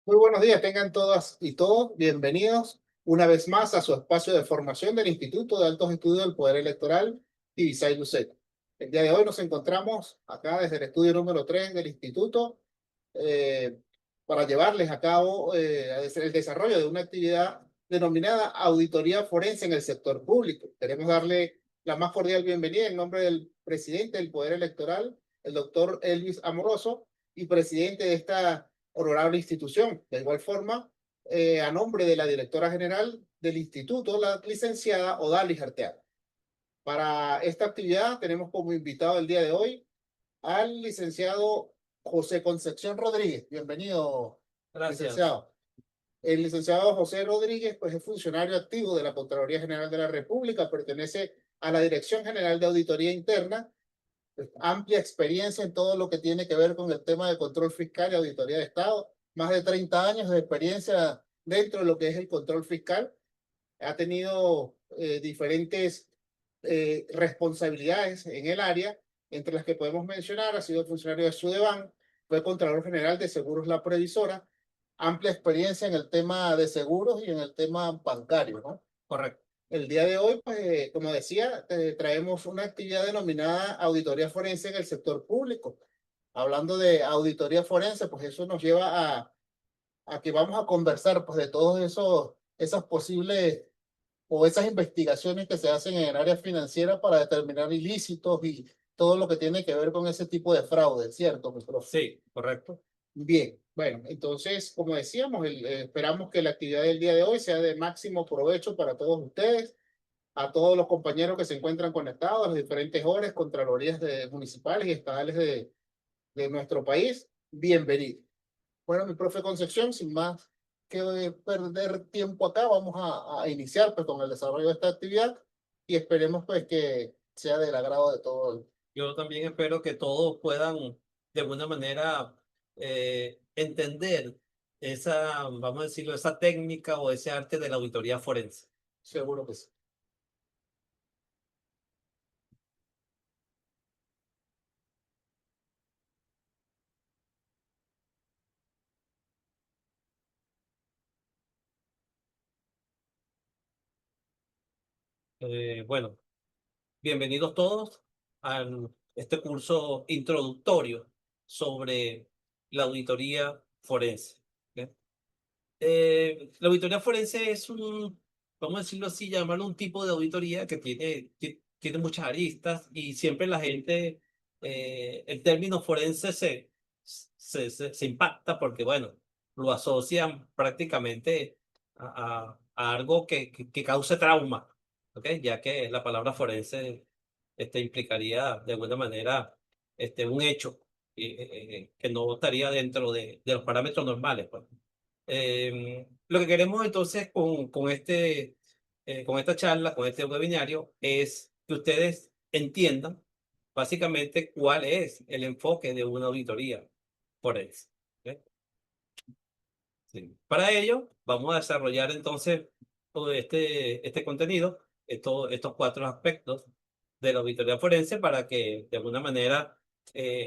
Muy buenos días, tengan todas y todos bienvenidos una vez más a su espacio de formación del Instituto de Altos Estudios del Poder Electoral, Ibisay Lucet. El día de hoy nos encontramos acá desde el estudio número 3 del Instituto eh, para llevarles a cabo el desarrollo de una actividad denominada auditoría forense en el sector público. Queremos darle la más cordial bienvenida en nombre del presidente del Poder Electoral, el doctor Elvis Amoroso, y presidente de esta honorable institución. De igual forma, a nombre de la directora general del instituto, la licenciada Odalis Arteaga. Para esta actividad tenemos como invitado el día de hoy al licenciado José Concepción Rodríguez. Bienvenido, Gracias. licenciado. El licenciado José Rodríguez, pues, es funcionario activo de la Contraloría General de la República, pertenece a la Dirección General de Auditoría Interna, pues, amplia experiencia en todo lo que tiene que ver con el tema de control fiscal y auditoría de Estado, más de 30 años de experiencia dentro de lo que es el control fiscal. Ha tenido diferentes responsabilidades en el área, entre las que podemos mencionar, ha sido funcionario de Sudeban, fue Contralor General de Seguros La Previsora, amplia experiencia en el tema de seguros y en el tema bancario, ¿no? Correcto. El día de hoy, pues, como decía, traemos una actividad denominada auditoría forense en el sector público. Hablando de auditoría forense, pues eso nos lleva a que vamos a conversar, pues, de todos esas posibles o esas investigaciones que se hacen en el área financiera para determinar ilícitos y todo lo que tiene que ver con ese tipo de fraude, ¿cierto, mi profe? Sí, correcto. Bien, bueno, entonces, como decíamos, esperamos que la actividad del día de hoy sea de máximo provecho para todos ustedes, a todos los compañeros que se encuentran conectados a las diferentes horas, contralorías municipales y estadales de nuestro país. Bienvenido. Bueno, mi profe Concepción, sin más que perder tiempo acá, vamos a iniciar, pues, con el desarrollo de esta actividad y esperemos, pues, que sea del agrado de todos. Yo también espero que todos puedan, de alguna manera, entender esa, vamos a decirlo, esa técnica o ese arte de la auditoría forense. Seguro que sí. Bueno, bienvenidos todos a este curso introductorio sobre la auditoría forense. ¿Ok? La auditoría forense es un, vamos a decirlo así, llamarlo un tipo de auditoría que tiene muchas aristas y siempre la gente, el término forense se impacta porque, bueno, lo asocian prácticamente a algo que cause trauma, ¿ok? Ya que la palabra forense implicaría de alguna manera un hecho que no estaría dentro de los parámetros normales, pues. Lo que queremos entonces con esta charla, con este webinario, es que ustedes entiendan básicamente cuál es el enfoque de una auditoría forense. ¿Ok? Sí. Para ello, vamos a desarrollar entonces todo este contenido, estos cuatro aspectos de la auditoría forense para que de alguna manera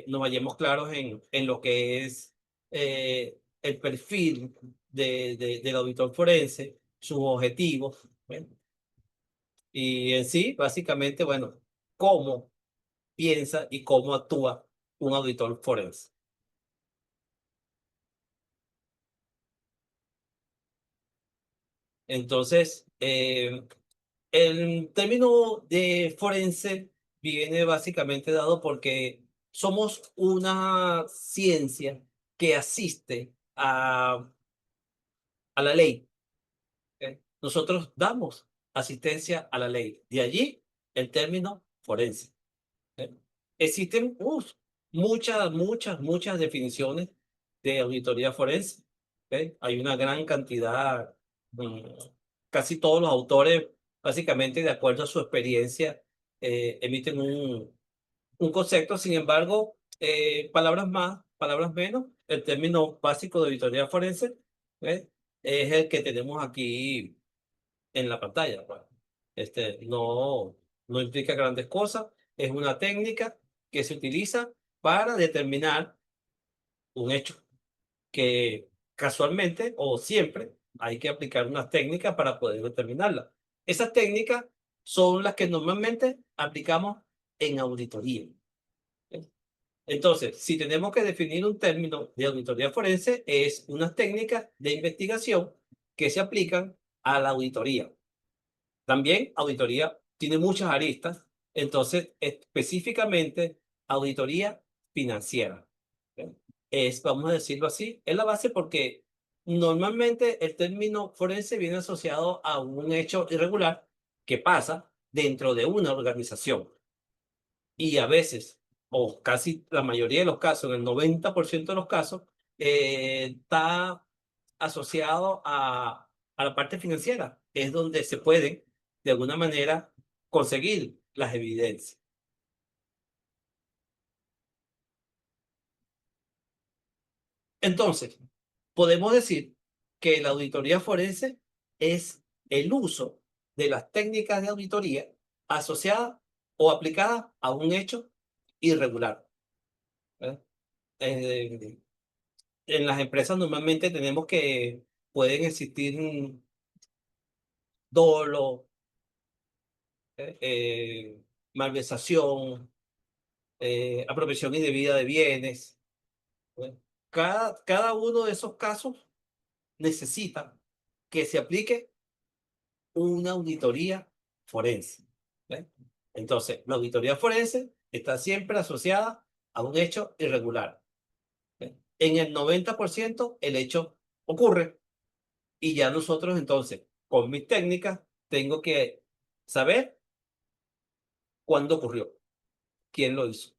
nos vayamos claros en lo que es el perfil del auditor forense, sus objetivos, ¿bueno? Y en sí, básicamente, bueno, cómo piensa y cómo actúa un auditor forense. Entonces, el término de forense viene básicamente dado porque somos una ciencia que asiste a la ley. ¿Ok? Nosotros damos asistencia a la ley. De allí el término forense. ¿Ok? Existen muchas definiciones de auditoría forense. ¿Ok? Hay una gran cantidad, mm, casi todos los autores, básicamente de acuerdo a su experiencia, emiten un concepto. Sin embargo, palabras más, palabras menos, el término básico de auditoría forense, ¿ok? Es el que tenemos aquí en la pantalla, pues. No implica grandes cosas, es una técnica que se utiliza para determinar un hecho casualmente o siempre hay que aplicar unas técnicas para poder determinarla. Esas técnicas son las que normalmente aplicamos en auditoría. Entonces, si tenemos que definir un término de auditoría forense, es unas técnicas de investigación que se aplican a la auditoría. También auditoría tiene muchas aristas, entonces específicamente auditoría financiera. ¿Ok? Es, vamos a decirlo así, es la base porque normalmente el término forense viene asociado a un hecho irregular que pasa dentro de una organización y a veces, o casi la mayoría de los casos, en el 90% de los casos, está asociado a la parte financiera. Es donde se pueden, de alguna manera, conseguir las evidencias. Entonces, podemos decir que la auditoría forense es el uso de las técnicas de auditoría asociadas o aplicadas a un hecho irregular. ¿Eh? Eh, en las empresas normalmente tenemos que pueden existir dolo, eh, eh, malversación, apropiación indebida de bienes. ¿Eh? Cada uno de esos casos necesita que se aplique una auditoría forense. ¿Eh? Entonces, la auditoría forense está siempre asociada a un hecho irregular. ¿Eh? En el 90% el hecho ocurre. Y ya nosotros entonces, con mis técnicas, tengo que saber cuándo ocurrió, quién lo hizo.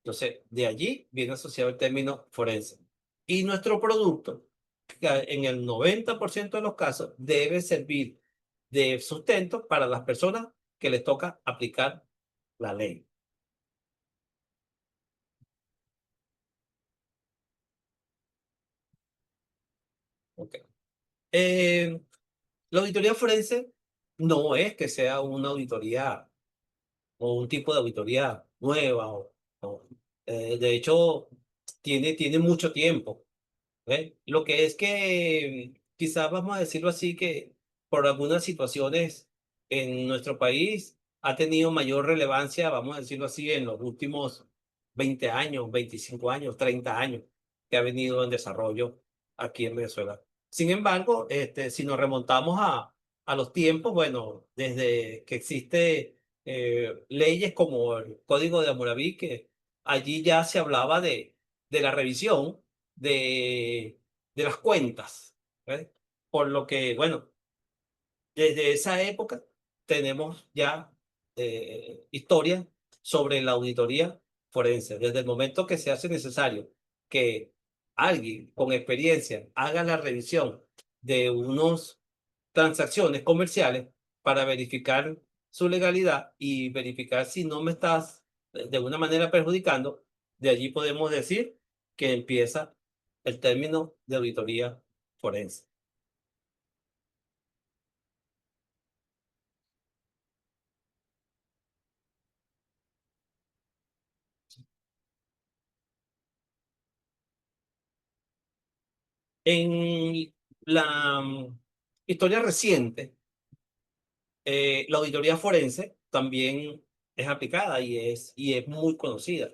Entonces, de allí viene asociado el término forense. Y nuestro producto, que en el 90% de los casos, debe servir de sustento para las personas que les toca aplicar la ley. ¿Ok? Eh, la auditoría forense no es que sea una auditoría o un tipo de auditoría nueva. De hecho, tiene mucho tiempo. ¿Eh? Lo que es que quizás vamos a decirlo así, que por algunas situaciones en nuestro país ha tenido mayor relevancia, vamos a decirlo así, en los últimos 20 años, 25 años, 30 años que ha venido en desarrollo aquí en Venezuela. Sin embargo, si nos remontamos a los tiempos, bueno, desde que existe leyes como el Código de Hammurabi, que allí ya se hablaba de la revisión de las cuentas. ¿Eh? Por lo que, bueno, desde esa época tenemos ya historia sobre la auditoría forense. Desde el momento que se hace necesario que alguien con experiencia haga la revisión de unas transacciones comerciales para verificar su legalidad y verificar si no me estás de alguna manera perjudicando, de allí podemos decir que empieza el término de auditoría forense. En la historia reciente, la auditoría forense también es aplicada y es muy conocida.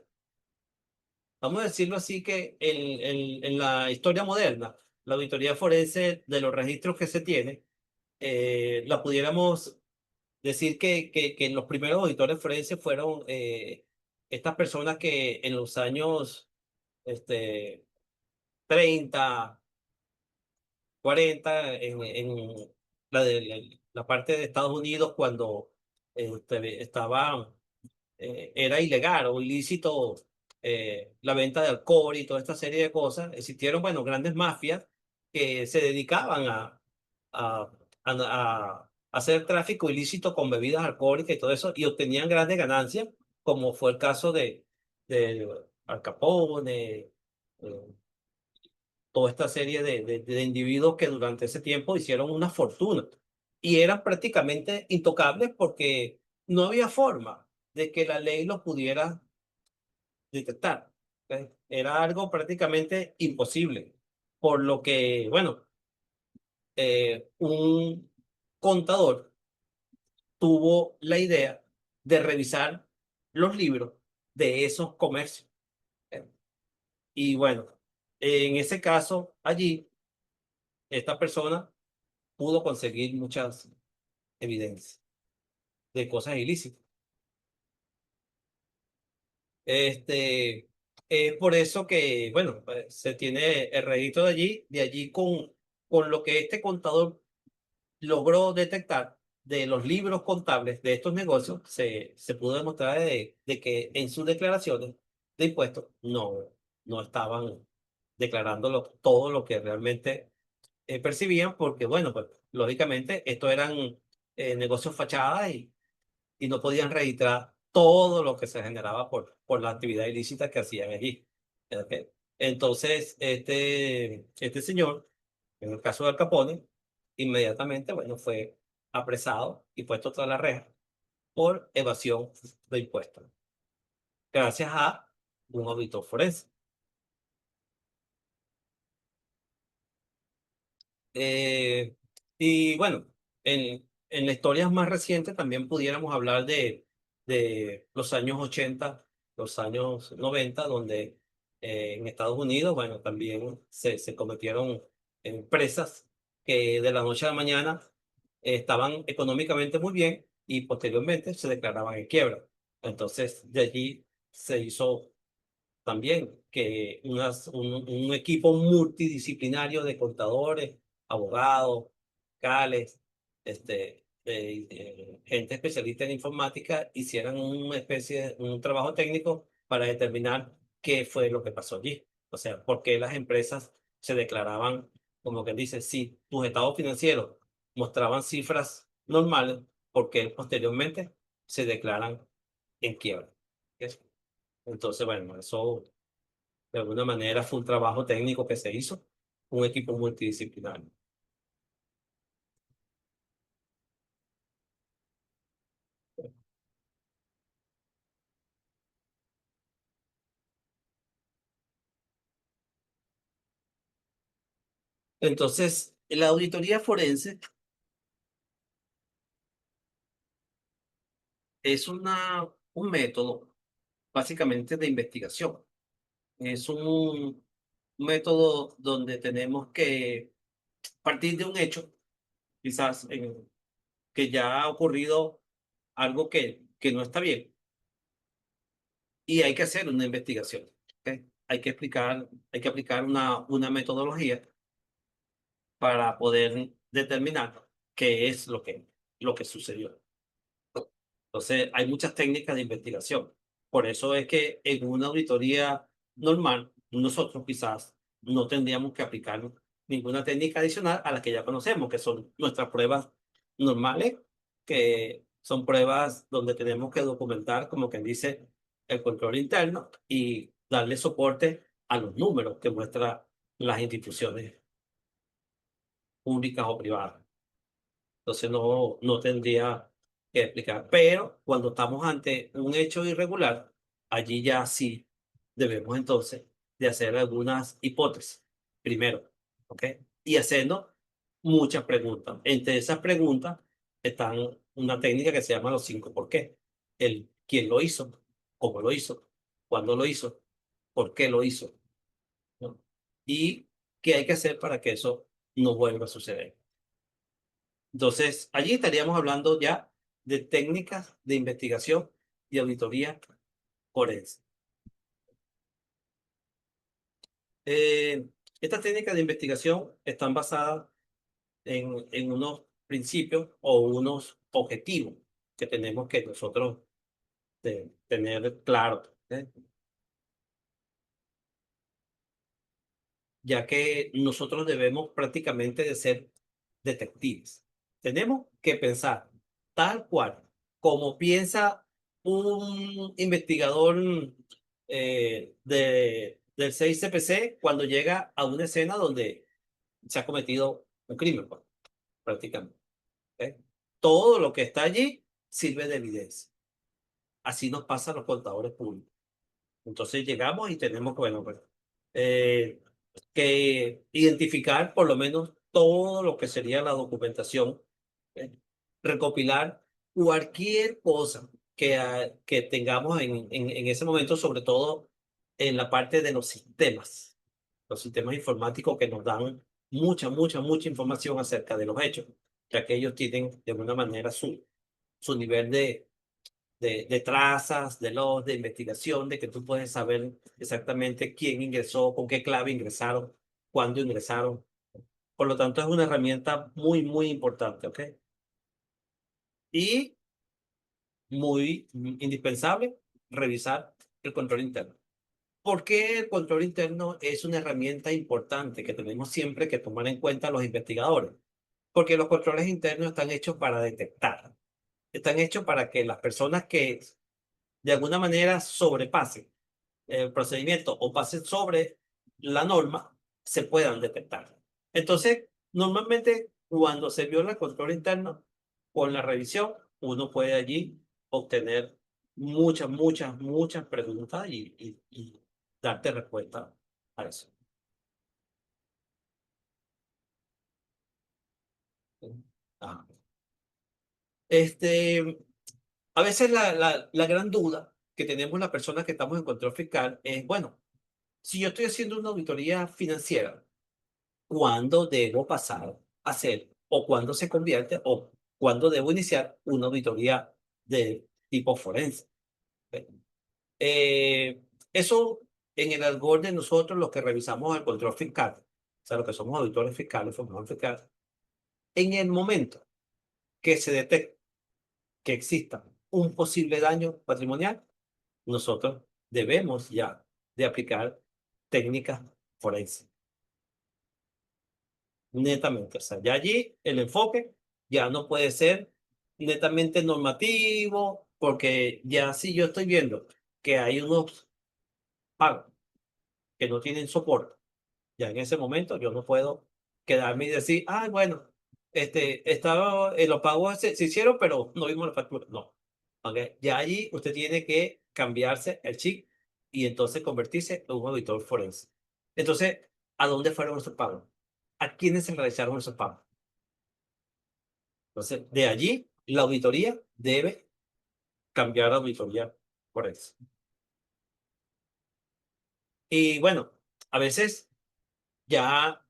Vamos a decirlo así que en la historia moderna, la auditoría forense de los registros que se tiene, la pudiéramos decir que los primeros auditores forenses fueron estas personas que en los años este, 30, 40 en la parte de Estados Unidos cuando estaba, era ilegal o ilícito la venta de alcohol y toda esta serie de cosas. Existieron, bueno, grandes mafias que se dedicaban a, a hacer tráfico ilícito con bebidas alcohólicas y todo eso y obtenían grandes ganancias, como fue el caso de Al Capone, toda esta serie de individuos que durante ese tiempo hicieron una fortuna y eran prácticamente intocables porque no había forma de que la ley los pudiera detectar. ¿Ok? Era algo prácticamente imposible. por lo que, bueno, un contador tuvo la idea de revisar los libros de esos comercios. ¿Eh? Y bueno, en ese caso, allí, esta persona pudo conseguir muchas evidencias de cosas ilícitas. Es por eso que, bueno, pues, se tiene el registro de allí con lo que este contador logró detectar de los libros contables de estos negocios, se pudo demostrar de que en sus declaraciones de impuestos no estaban declarando todo lo que realmente percibían, porque, bueno, pues lógicamente estos eran negocios fachadas y no podían registrar todo lo que se generaba por la actividad ilícita que hacían allí. ¿Ok? Entonces, este señor, en el caso de Al Capone, inmediatamente, bueno, fue apresado y puesto tras la reja por evasión de impuestos, gracias a un auditor forense. Eh, y bueno, en la historia más reciente también pudiéramos hablar de los años 80, los años 90, donde en Estados Unidos, bueno, también se cometieron empresas que de la noche a la mañana estaban económicamente muy bien y posteriormente se declaraban en quiebra. Entonces, de allí se hizo también que un equipo multidisciplinario de contadores, abogados, fiscales, gente especialista en informática hicieran una especie un trabajo técnico para determinar qué fue lo que pasó allí. O sea, por qué las empresas se declaraban, como que dice, si tus estados financieros mostraban cifras normales, por qué posteriormente se declaran en quiebra. ¿Ok? Entonces, bueno, eso de alguna manera fue un trabajo técnico que se hizo, un equipo multidisciplinario. Entonces, la auditoría forense es un método básicamente de investigación. Es un método donde tenemos que partir de un hecho, quizás que ya ha ocurrido algo que no está bien, y hay que hacer una investigación. ¿Ok? Hay que aplicar una metodología para poder determinar qué es lo que sucedió. Entonces, hay muchas técnicas de investigación. Por eso es que en una auditoría normal, nosotros quizás no tendríamos que aplicar ninguna técnica adicional a las que ya conocemos, que son nuestras pruebas normales, que son pruebas donde tenemos que documentar, como quien dice, el control interno y darle soporte a los números que muestran las instituciones públicas o privadas. Entonces no tendría que explicar. Pero cuando estamos ante un hecho irregular, allí ya sí debemos entonces de hacer algunas hipótesis primero, ¿ok? Y haciendo muchas preguntas. Entre esas preguntas están una técnica que se llama los 5 por qué. El quién lo hizo, cómo lo hizo, cuándo lo hizo, por qué lo hizo, ¿no? Y qué hay que hacer para que eso no vuelva a suceder. Entonces, allí estaríamos hablando ya de técnicas de investigación y auditoría forense. Eh, Estas técnicas de investigación están basadas en unos principios o unos objetivos que tenemos que nosotros tener claro, ¿eh? Ya que nosotros debemos prácticamente de ser detectives. Tenemos que pensar tal cual como piensa un investigador del 6CPC cuando llega a una escena donde se ha cometido un crimen, pues, prácticamente. ¿Ok? Todo lo que está allí sirve de evidencia. Así nos pasa a los contadores públicos. Entonces llegamos y tenemos que, bueno, pues, que identificar por lo menos todo lo que sería la documentación, ¿eh? Recopilar cualquier cosa que tengamos en ese momento, sobre todo en la parte de los sistemas informáticos que nos dan mucha información acerca de los hechos, ya que ellos tienen de alguna manera su nivel de trazas, de logs, de investigación, de que tú puedes saber exactamente quién ingresó, con qué clave ingresaron, cuándo ingresaron. Por lo tanto, es una herramienta muy importante, ¿ok? Y muy indispensable revisar el control interno. ¿Por qué el control interno es una herramienta importante que tenemos siempre que tomar en cuenta los investigadores? Porque los controles internos están hechos para detectar, están hechos para que las personas que de alguna manera sobrepasen el procedimiento o pasen sobre la norma, se puedan detectar. Entonces, normalmente cuando se viola el control interno, con la revisión, uno puede allí obtener muchas preguntas y darte respuesta a eso. Ah. Este, a veces la gran duda que tenemos las personas que estamos en control fiscal es, bueno, si yo estoy haciendo una auditoría financiera, ¿cuándo debo pasar a hacer o cuándo se convierte o cuándo debo iniciar una auditoría de tipo forense? Eso en el algor de nosotros, los que revisamos el control fiscal, o sea, los que somos auditores fiscales, formadores fiscales, en el momento que se detecte que exista un posible daño patrimonial, nosotros debemos ya de aplicar técnicas forenses. Netamente, o sea, ya allí el enfoque ya no puede ser netamente normativo, porque ya si yo estoy viendo que hay unos pagos que no tienen soporte, ya en ese momento yo no puedo quedarme y decir, ah, bueno, los pagos se hicieron, pero no vimos la factura. No, ¿ok? Ya allí usted tiene que cambiarse el chip y entonces convertirse en un auditor forense. Entonces, ¿a dónde fueron esos pagos? ¿A quiénes se realizaron esos pagos? Entonces, de allí, la auditoría debe cambiar a auditoría forense. Y bueno, a veces ya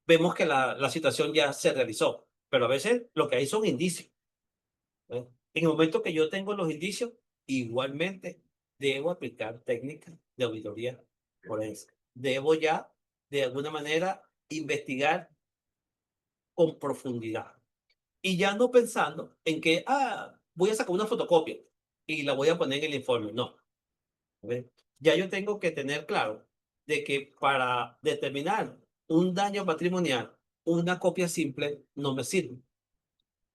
vemos que la situación ya se realizó, pero a veces lo que hay son indicios. ¿Eh? En el momento que yo tengo los indicios, igualmente debo aplicar técnicas de auditoría forense. Debo ya, de alguna manera, investigar con profundidad. Y ya no pensando en que, voy a sacar una fotocopia y la voy a poner en el informe. No. ¿Ve? Ya yo tengo que tener claro de que para determinar un daño patrimonial, una copia simple no me sirve.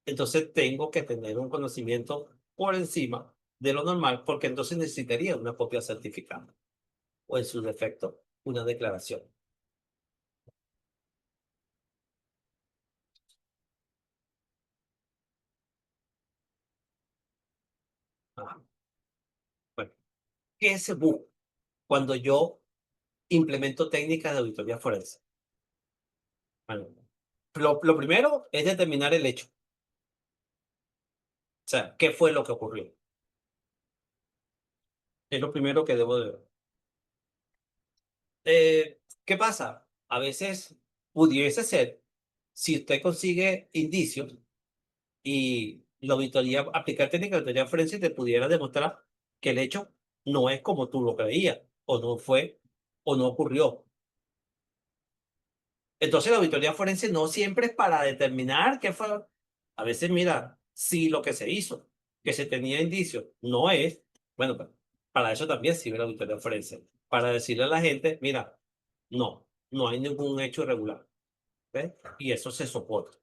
Entonces tengo que tener un conocimiento por encima de lo normal, porque entonces necesitaría una copia certificada o en su defecto una declaración. Ajá. Bueno, ¿qué se busca cuando yo implemento técnicas de auditoría forense? Bueno, lo primero es determinar el hecho. O sea, ¿qué fue lo que ocurrió? Es lo primero que debo de ver. ¿Qué pasa? A veces pudiese ser, si usted consigue indicios y la auditoría, aplicar técnica de auditoría forense te pudiera demostrar que el hecho no es como tú lo creías, o no fue, o no ocurrió. Entonces la auditoría forense no siempre es para determinar qué fue. A veces, mira, si lo que se hizo, que se tenía indicios, no es, bueno, para eso también sirve la auditoría forense, para decirle a la gente, mira, no hay ningún hecho irregular, ¿ves? Y eso se soporta.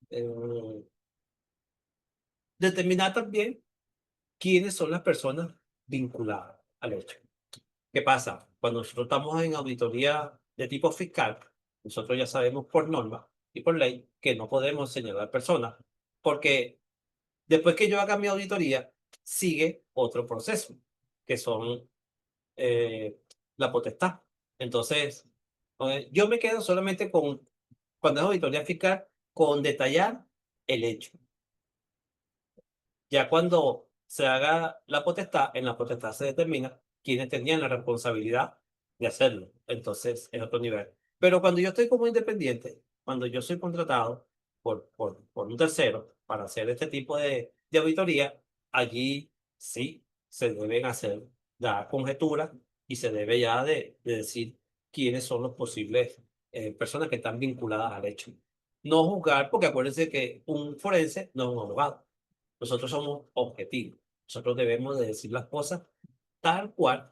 Eh, Determinar también quiénes son las personas vinculadas al hecho. ¿Qué pasa? Cuando nosotros estamos en auditoría de tipo fiscal, nosotros ya sabemos por norma y por ley que no podemos señalar personas, porque después que yo haga mi auditoría, sigue otro proceso, que son la potestad. Entonces, yo me quedo solamente con, cuando es auditoría fiscal, con detallar el hecho. Ya cuando se haga la potestad, en la potestad se determina quiénes tenían la responsabilidad de hacerlo. Entonces, es otro nivel. Pero cuando yo estoy como independiente, cuando yo soy contratado por un tercero para hacer este tipo de auditoría, allí sí se deben hacer, dar conjeturas y se debe ya de decir quiénes son los posibles personas que están vinculadas al hecho. No juzgar, porque acuérdense que un forense no es un abogado. Nosotros somos objetivos. Nosotros debemos de decir las cosas tal cual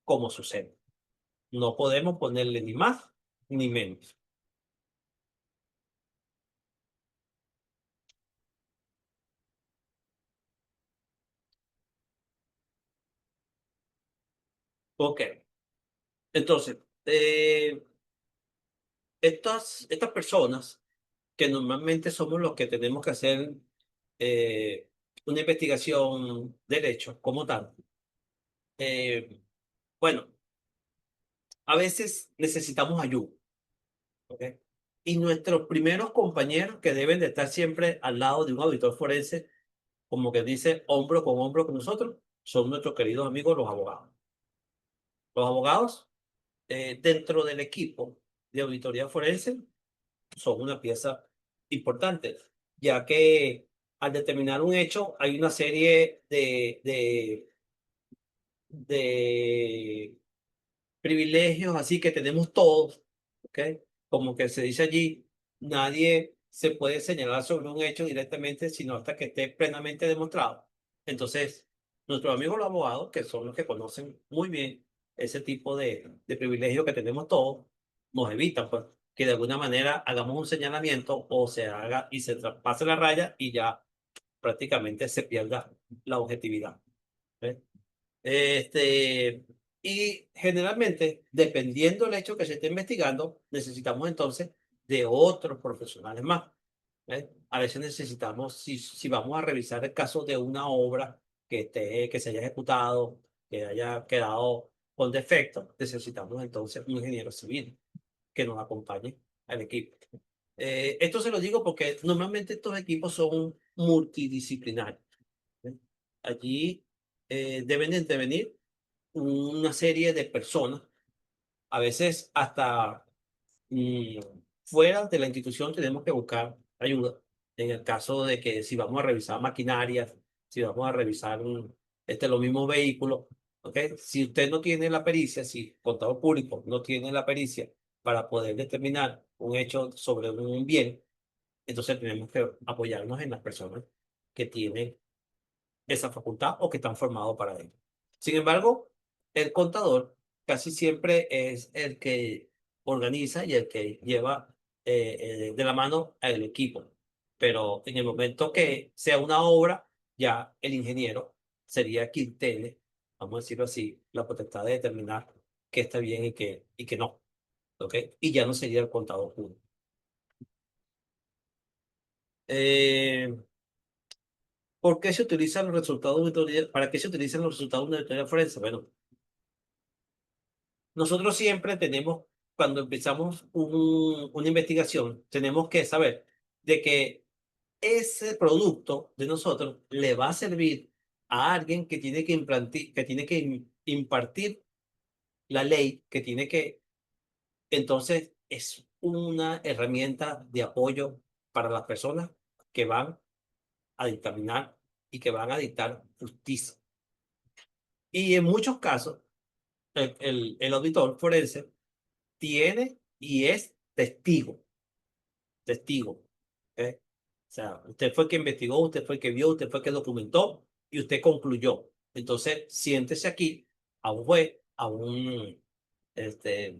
como sucede. No podemos ponerle ni más ni menos. Ok. Entonces, estas personas que normalmente somos los que tenemos que hacer eh, una investigación del hecho como tal, eh, bueno, a veces necesitamos ayuda. ¿Ok? Y nuestros primeros compañeros que deben de estar siempre al lado de un auditor forense, como que dice hombro con hombro con nosotros, son nuestros queridos amigos los abogados. Los abogados, dentro del equipo de auditoría forense, son una pieza importante, ya que al determinar un hecho hay una serie de privilegios así que tenemos todos, ¿ok? Como que se dice allí, nadie se puede señalar sobre un hecho directamente, sino hasta que esté plenamente demostrado. Entonces, nuestros amigos los abogados, que son los que conocen muy bien ese tipo de privilegios que tenemos todos, nos evitan, pues, que de alguna manera hagamos un señalamiento o se haga y se traspase la raya y ya prácticamente se pierda la objetividad. ¿Ok? Este, y generalmente, dependiendo del hecho que se esté investigando, necesitamos entonces de otros profesionales más. ¿Eh? A veces necesitamos, si vamos a revisar el caso de una obra que se haya ejecutado, que haya quedado con defecto, necesitamos entonces un ingeniero civil que nos acompañe al equipo. Esto se lo digo porque normalmente estos equipos son multidisciplinarios. ¿Eh? Allí deben de intervenir una serie de personas, a veces hasta mm, fuera de la institución tenemos que buscar ayuda. En el caso de que si vamos a revisar maquinarias, si vamos a revisar los mismos vehículos, ¿ok? Si usted no tiene la pericia, si el contador público no tiene la pericia para poder determinar un hecho sobre un bien, entonces tenemos que apoyarnos en las personas que tienen esa facultad o que están formados para ello. Sin embargo, el contador casi siempre es el que organiza y el que lleva de la mano al equipo. Pero en el momento que sea una obra, ya el ingeniero sería quien tiene, vamos a decirlo así, la potestad de determinar qué está bien y qué no. ¿Ok? Y ya no sería el contador público. Eh, ¿Por qué se utilizan los resultados de auditoría? ¿Para qué se utilizan los resultados de una auditoría forense? Bueno, nosotros siempre tenemos, cuando empezamos una investigación, tenemos que saber de que ese producto de nosotros le va a servir a alguien que tiene que que tiene que impartir la ley, que tiene que, entonces es una herramienta de apoyo para las personas que van a dictaminar y que van a dictar justicia. Y en muchos casos, el auditor forense tiene y es testigo. ¿Ok? O sea, usted fue el que investigó, usted fue el que vio, usted fue el que documentó y usted concluyó. Entonces, siéntese aquí a un juez, este,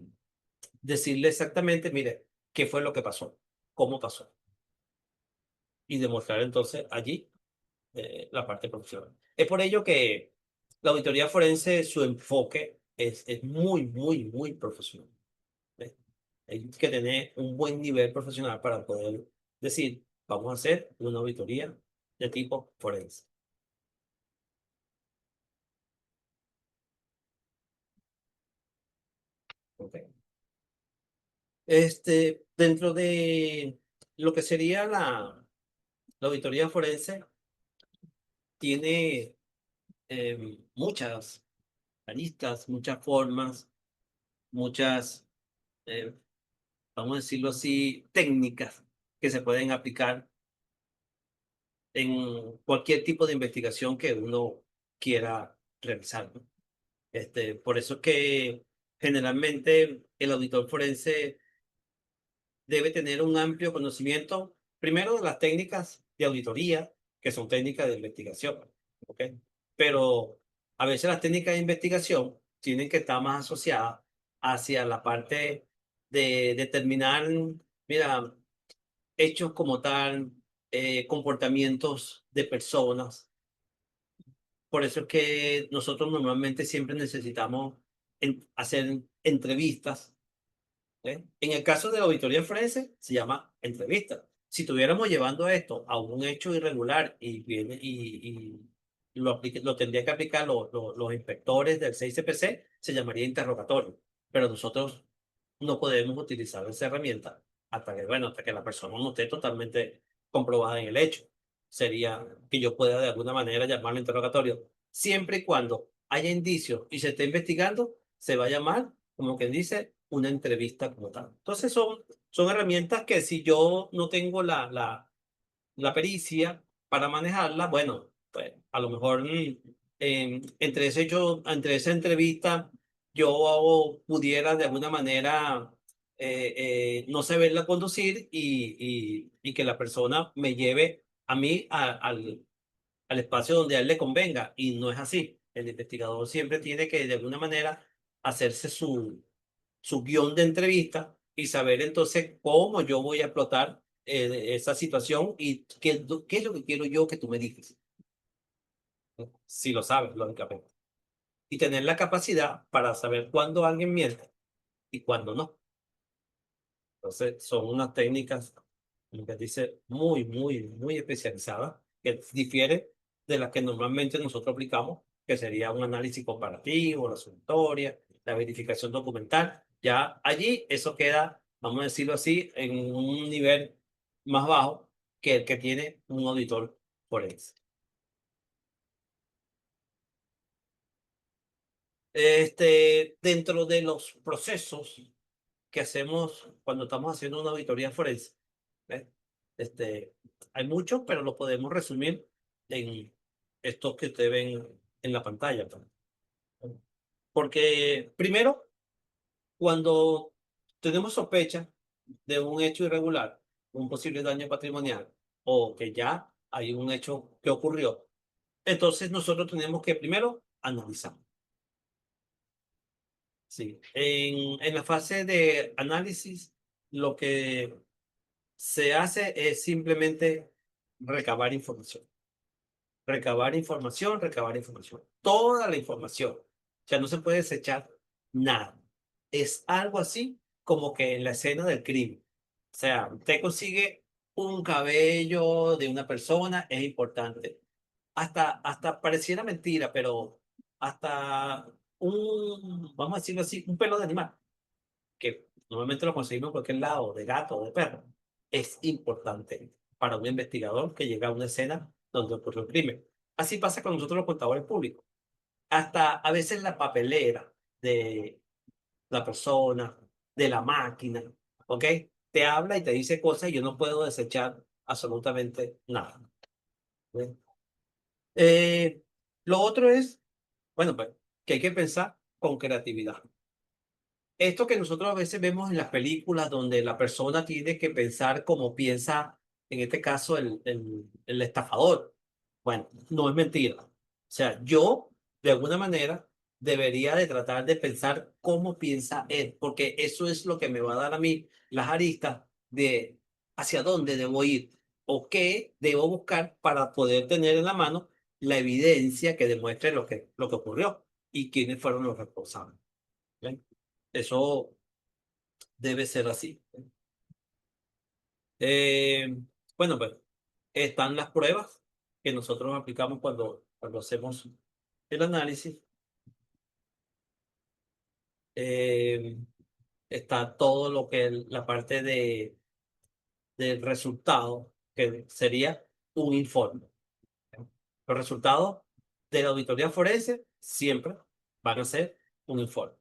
decirle exactamente, mire, qué fue lo que pasó, cómo pasó, y demostrar entonces allí la parte profesional. Es por ello que la auditoría forense, su enfoque es muy, muy, muy profesional. ¿Eh? Hay que tener un buen nivel profesional para poder decir, vamos a hacer una auditoría de tipo forense. ¿Ok? Dentro de lo que sería la auditoría forense, tiene muchas aristas, muchas formas, muchas, eh, vamos a decirlo así, técnicas que se pueden aplicar en cualquier tipo de investigación que uno quiera realizar, ¿no? Por eso es que generalmente el auditor forense debe tener un amplio conocimiento, primero de las técnicas de auditoría, que son técnicas de investigación, ¿ok? Pero a veces las técnicas de investigación tienen que estar más asociadas hacia la parte de determinar, mira, hechos como tal, comportamientos de personas. Por eso es que nosotros normalmente siempre necesitamos hacer entrevistas. En el caso de la auditoría forense, se llama entrevista. Si estuviéramos llevando esto a un hecho irregular y lo tendría que aplicar los inspectores del 6CPC, se llamaría interrogatorio. Pero nosotros no podemos utilizar esa herramienta hasta que, bueno, hasta que la persona no esté totalmente comprobada en el hecho. Sería que yo pueda de alguna manera llamarlo interrogatorio. Siempre y cuando haya indicios y se esté investigando, se va a llamar, como quien dice, una entrevista como tal. Entonces son herramientas que si yo no tengo la pericia para manejarla, bueno, pues a lo mejor entre esa entrevista pudiera de alguna manera no saberla conducir y que la persona me lleve a mí al espacio donde a él le convenga. Y no es así. El investigador siempre tiene que de alguna manera hacerse su guión de entrevista y saber entonces cómo yo voy a explotar esa situación y qué es lo que quiero yo que tú me digas, si lo sabes, lógicamente. Y tener la capacidad para saber cuándo alguien miente y cuándo no. Entonces, son unas técnicas, como que dice, muy especializadas, que difiere de las que normalmente nosotros aplicamos, que sería un análisis comparativo, la sumatoria, la verificación documental. Ya allí eso queda, vamos a decirlo así, en un nivel más bajo que el que tiene un auditor forense. Dentro de los procesos que hacemos cuando estamos haciendo una auditoría forense, ¿ves? Hay muchos, pero lo podemos resumir en estos que ustedes ven en la pantalla, pues. Porque primero, cuando tenemos sospecha de un hecho irregular, un posible daño patrimonial, o que ya hay un hecho que ocurrió, entonces nosotros tenemos que primero analizar. Sí. En la fase de análisis, lo que se hace es simplemente recabar información. Recabar información, recabar información. Toda la información. O sea, no se puede desechar nada. Es algo así como que en la escena del crimen. O sea, usted consigue un cabello de una persona, es importante. Hasta pareciera mentira, pero hasta vamos a decirlo así, un pelo de animal, que normalmente lo conseguimos en cualquier lado, de gato o de perro, es importante para un investigador que llega a una escena donde ocurrió un crimen. Así pasa con nosotros los contadores públicos. Hasta a veces la papelera de la persona, de la máquina, ¿ok? Te habla y te dice cosas y yo no puedo desechar absolutamente nada. ¿Ven? Eh, lo otro es, bueno, pues, que hay que pensar con creatividad. Esto que nosotros a veces vemos en las películas donde la persona tiene que pensar como piensa, en este caso, el estafador. Bueno, no es mentira. O sea, yo, de alguna manera, debería de tratar de pensar cómo piensa él, porque eso es lo que me va a dar a mí las aristas de hacia dónde debo ir o qué debo buscar para poder tener en la mano la evidencia que demuestre lo que ocurrió y quiénes fueron los responsables. ¿Ven? Eso debe ser así. Eh, bueno, pues están las pruebas que nosotros aplicamos cuando hacemos el análisis. Eh, está todo lo que es la parte del resultado, que sería un informe. Los resultados de la auditoría forense siempre van a ser un informe.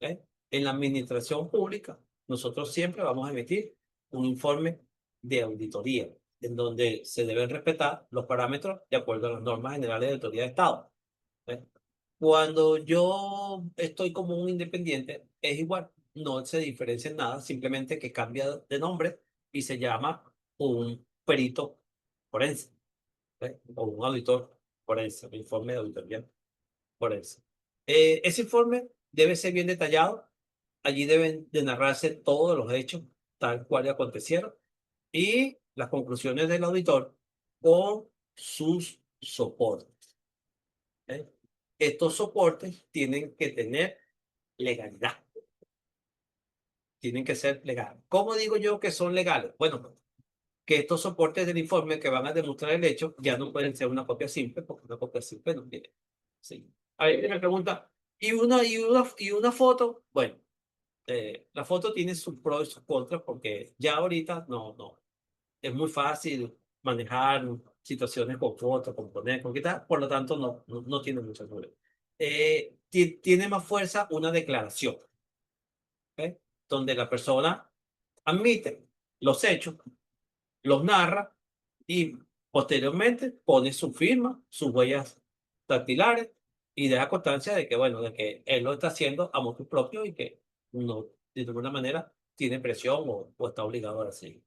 ¿Ok? En la administración pública, nosotros siempre vamos a emitir un informe de auditoría, en donde se deben respetar los parámetros de acuerdo a las normas generales de autoridad de Estado. ¿Ok? Cuando yo estoy como un independiente, es igual, no se diferencia en nada, simplemente que cambia de nombre y se llama un perito forense, ¿ok? O un auditor forense, un informe de auditoría forense. Ese informe debe ser bien detallado. Allí deben de narrarse todos los hechos tal cual acontecieron y las conclusiones del auditor con sus soportes. ¿Ok? Estos soportes tienen que tener legalidad, tienen que ser legales. ¿Cómo digo yo que son legales? Bueno, que estos soportes del informe que van a demostrar el hecho ya no pueden ser una copia simple, porque una copia simple no tiene. Sí. Ahí me pregunta, ¿y una foto? Bueno, la foto tiene sus pros y sus contras, porque ya ahorita no, es muy fácil manejar situaciones con fotos, con poner, con quitar, por lo tanto no tiene mucho problema. Tiene más fuerza una declaración, ¿ok? Donde la persona admite los hechos, los narra y posteriormente pone su firma, sus huellas dactilares y deja constancia de que, bueno, de que él lo está haciendo a motu propio y que no, de ninguna manera, tiene presión o está obligado a hacerlo.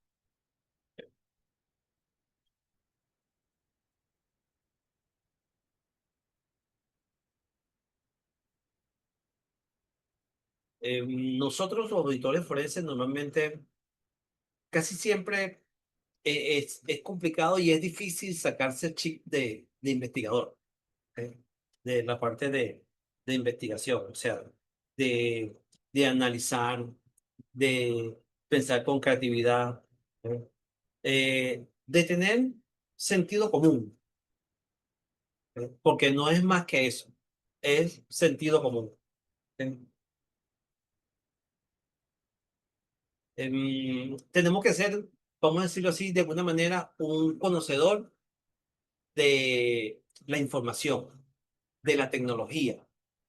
Nosotros, los auditores forenses, normalmente, casi siempre es complicado y es difícil sacarse el chip de investigador, ¿ok? De la parte de investigación, o sea, de, de analizar, de pensar con creatividad, ¿ok? De tener sentido común, ¿ok? Porque no es más que eso, es sentido común. ¿Ok? Tenemos que ser, vamos a decirlo así, de alguna manera, un conocedor de la información, de la tecnología,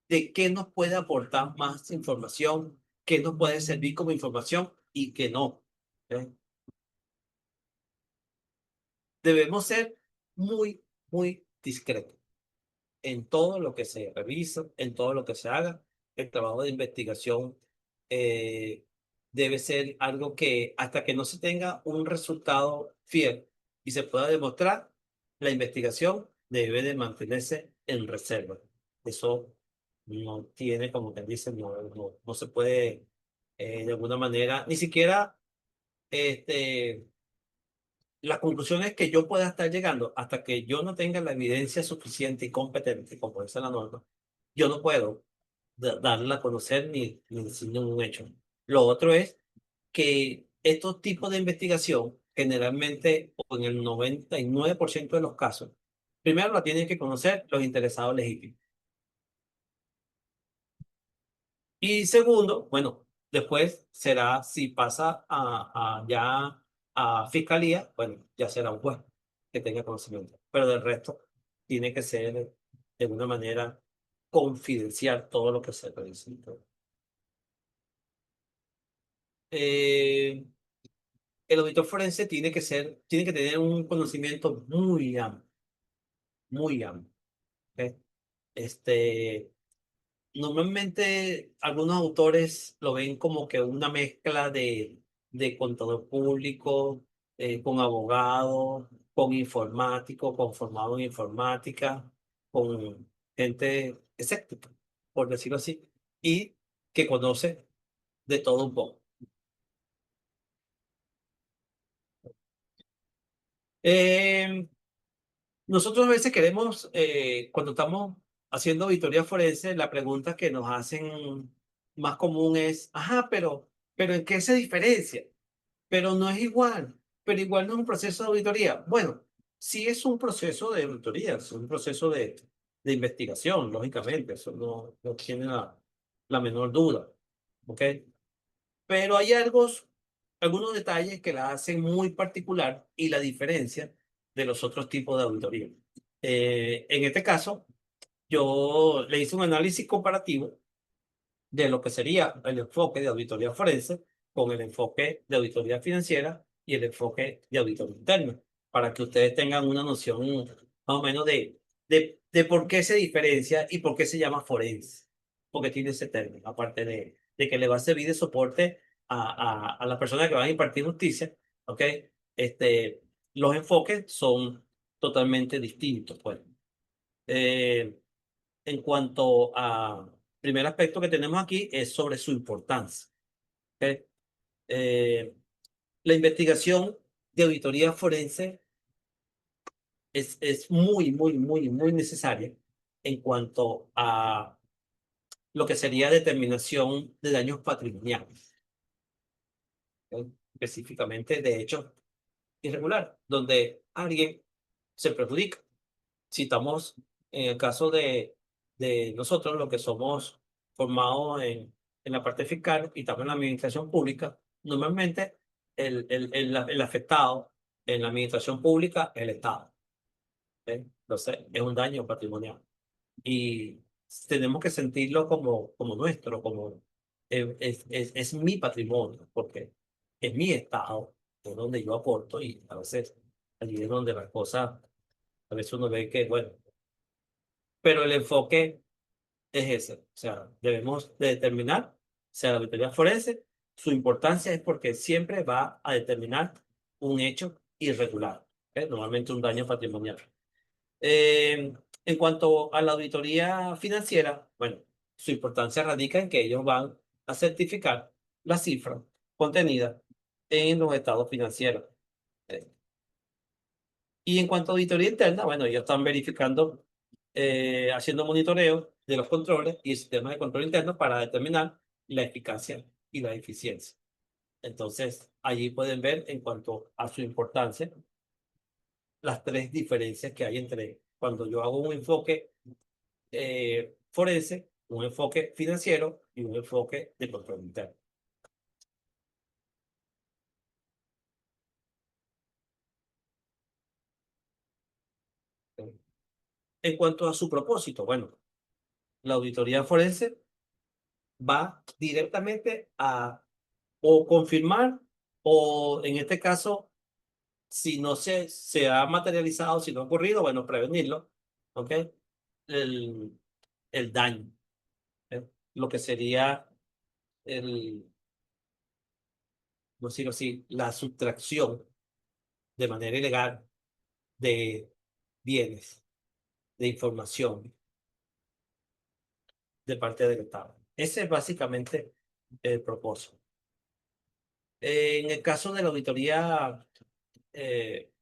de qué nos puede aportar más información, qué nos puede servir como información y qué no. ¿Ok? Debemos ser muy discretos en todo lo que se revisa, en todo lo que se haga. El trabajo de investigación eh, debe ser algo que hasta que no se tenga un resultado fiel y se pueda demostrar, la investigación debe de mantenerse en reserva. Eso no tiene, como quien dice, no se puede de alguna manera, ni siquiera este, las conclusiones que yo pueda estar llegando, hasta que yo no tenga la evidencia suficiente y competente, como dice la norma, yo no puedo darla a conocer ni decir ningún hecho. Lo otro es que estos tipos de investigación, generalmente, o en el 99% de los casos, primero la tienen que conocer los interesados legítimos. Y segundo, bueno, después será si pasa ya a fiscalía, bueno, ya será un juez que tenga conocimiento. Pero del resto, tiene que ser de alguna manera confidencial todo lo que se realiza. Eh, el auditor forense tiene que tener un conocimiento muy amplio. ¿Ok? Este, Normalmente algunos autores lo ven como que una mezcla de contador público, con abogado, con informático, con formado en informática, con gente escéptica, por decirlo así, y que conoce de todo un poco. Eh, Nosotros a veces queremos, cuando estamos haciendo auditoría forense, la pregunta que nos hacen más común es, ajá, pero ¿en qué se diferencia? Pero no es igual, pero igual no es un proceso de auditoría. Bueno, sí es un proceso de auditoría, es un proceso de investigación, lógicamente, eso no tiene la menor duda, ¿ok? Pero hay algunos detalles que la hacen muy particular y la diferencia de los otros tipos de auditoría. En este caso, yo le hice un análisis comparativo de lo que sería el enfoque de auditoría forense con el enfoque de auditoría financiera y el enfoque de auditoría interna, para que ustedes tengan una noción más o menos de por qué se diferencia y por qué se llama forense, porque tiene ese término, aparte de que le va a servir de soporte a las personas que van a impartir justicia, ¿ok? Este, los enfoques son totalmente distintos, pues. Eh, en cuanto a primer aspecto que tenemos aquí es sobre su importancia. ¿Ok? Eh, la investigación de auditoría forense es muy necesaria en cuanto a lo que sería determinación de daños patrimoniales, ¿ok? Específicamente de hechos irregulares, donde alguien se perjudica. Si estamos en el caso de nosotros, los que somos formados en la parte fiscal y también en la administración pública, normalmente el afectado en la administración pública es el Estado. ¿Ok? Entonces, es un daño patrimonial. Y tenemos que sentirlo como nuestro, como es mi patrimonio, porque es mi Estado, es donde yo aporto y a veces allí es donde las cosas, a veces uno ve que, bueno, pero el enfoque es ese. O sea, debemos de determinar, o sea, la auditoría forense, su importancia es porque siempre va a determinar un hecho irregular, ¿ok? Normalmente un daño patrimonial. En cuanto a la auditoría financiera, bueno, su importancia radica en que ellos van a certificar las cifras contenidas en los estados financieros. ¿Ok? Y en cuanto a auditoría interna, bueno, ellos están verificando, haciendo monitoreo de los controles y el sistema de control interno para determinar la eficacia y la eficiencia. Entonces, allí pueden ver en cuanto a su importancia las tres diferencias que hay entre cuando yo hago un enfoque forense, un enfoque financiero y un enfoque de control interno. En cuanto a su propósito, bueno, la auditoría forense va directamente a o confirmar o en este caso, si no se ha materializado, si no ha ocurrido, bueno, prevenirlo, ¿ok? El, el daño, ¿eh? Lo que sería el, no decirlo así, la sustracción de manera ilegal de bienes, de información de parte del Estado. Ese es básicamente el propósito. En el caso de la auditoría eh,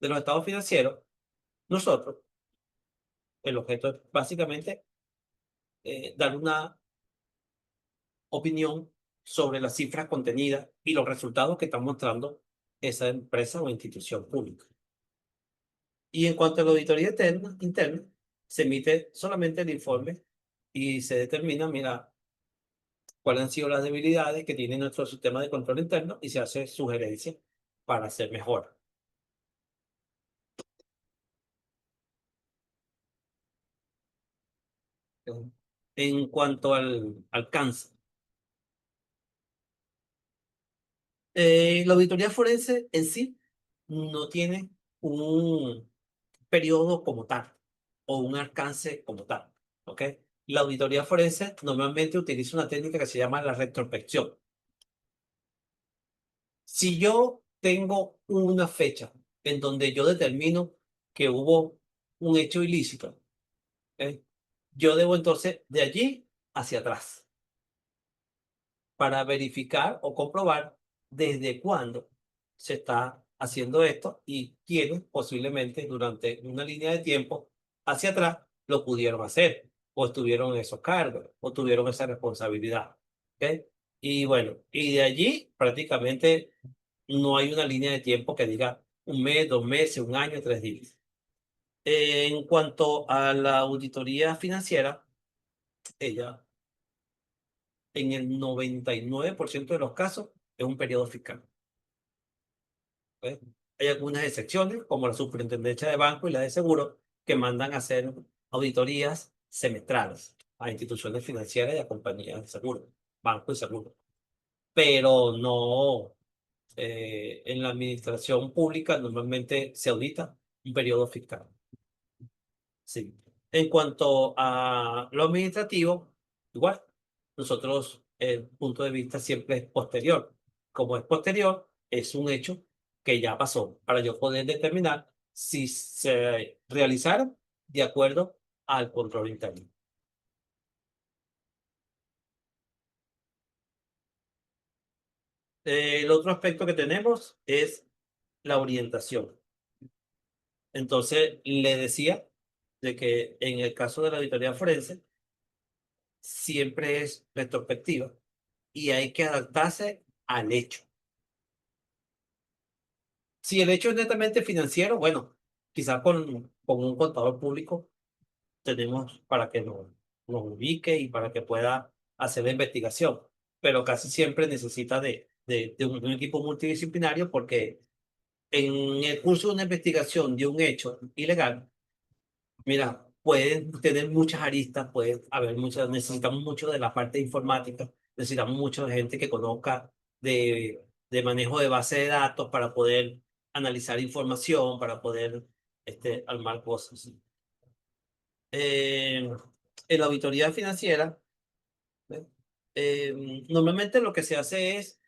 de los estados financieros, nosotros, el objeto es básicamente dar una opinión sobre las cifras contenidas y los resultados que está mostrando esa empresa o institución pública. Y en cuanto a la auditoría interna, se emite solamente el informe y se determina, mira, cuáles han sido las debilidades que tiene nuestro sistema de control interno y se hace sugerencias para hacer mejor. En cuanto al alcance, la auditoría forense en sí no tiene un periodo como tal o un alcance como tal, ¿ok? La auditoría forense normalmente utiliza una técnica que se llama la retrospección. Si yo tengo una fecha en donde yo determino que hubo un hecho ilícito, ¿ok? Yo debo entonces de allí hacia atrás para verificar o comprobar desde cuándo se está haciendo esto y quiénes posiblemente durante una línea de tiempo hacia atrás lo pudieron hacer o estuvieron en esos cargos o tuvieron esa responsabilidad. ¿Ok? Y bueno, y de allí prácticamente no hay una línea de tiempo que diga un mes, 2 meses, un año, 3 días. En cuanto a la auditoría financiera, ella en el 99% de los casos es un periodo fiscal. ¿Ok? Hay algunas excepciones, como la superintendencia de banco y la de seguro, que mandan a hacer auditorías semestrales a instituciones financieras y a compañías de seguro, banco y seguro. Pero no, en la administración pública normalmente se audita un periodo fiscal. Sí. En cuanto a lo administrativo, igual, nosotros el punto de vista siempre es posterior. Como es posterior, es un hecho que ya pasó para yo poder determinar si se realizaron de acuerdo al control interno. El otro aspecto que tenemos es la orientación. Entonces, le decía de que en el caso de la auditoría forense, siempre es retrospectiva y hay que adaptarse al hecho. Si el hecho es netamente financiero, bueno, quizás con un contador público tenemos para que nos ubique y para que pueda hacer la investigación, pero casi siempre necesita de un equipo multidisciplinario porque en el curso de una investigación de un hecho ilegal, mira, pueden tener muchas aristas, puede haber muchas, necesitamos mucho de la parte informática, necesitamos mucho de gente que conozca de manejo de base de datos para poder analizar información, para poder armar cosas. Eh, en la auditoría financiera, ¿ve? Normalmente lo que se hace es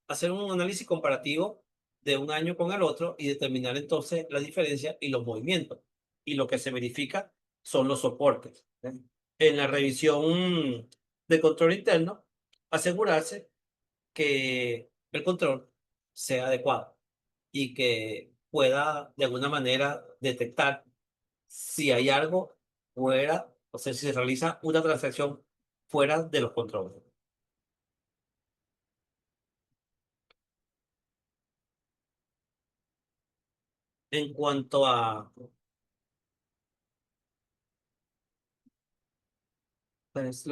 hacer un análisis comparativo de un año con el otro y determinar entonces la diferencia y los movimientos. Y lo que se verifica son los soportes. ¿Ve? En la revisión de control interno, asegurarse que el control sea adecuado y que pueda de alguna manera detectar si hay algo fuera, o sea, si se realiza una transacción fuera de los controles. En cuanto a pues,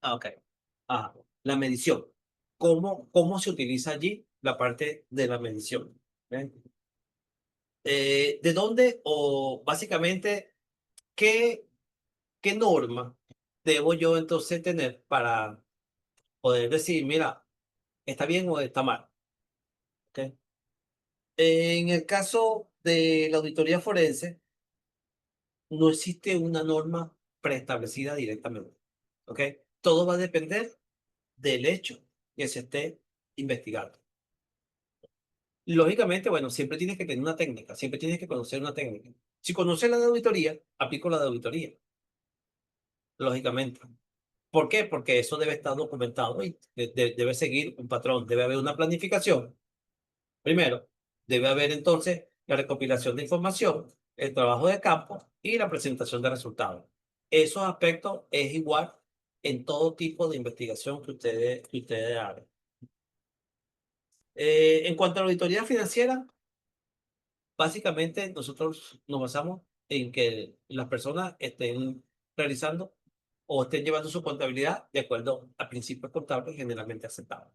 ok. La medición. ¿Cómo se utiliza allí la parte de la medición? ¿Ven? ¿De dónde o básicamente qué, qué norma debo yo entonces tener para poder decir, mira, está bien o está mal? ¿Ok? En el caso de la auditoría forense, no existe una norma preestablecida directamente. ¿Ok? Todo va a depender del hecho que se esté investigando. Lógicamente, bueno, siempre tienes que tener una técnica, siempre tienes que conocer una técnica. Si conoces la de auditoría, aplico la de auditoría, lógicamente. ¿Por qué? Porque eso debe estar documentado y debe seguir un patrón, debe haber una planificación. Primero, debe haber entonces la recopilación de información, el trabajo de campo y la presentación de resultados. Esos aspectos es igual en todo tipo de investigación que ustedes hagan. En cuanto a la auditoría financiera, básicamente, nosotros nos basamos en que las personas estén realizando o estén llevando su contabilidad de acuerdo a principios contables generalmente aceptados.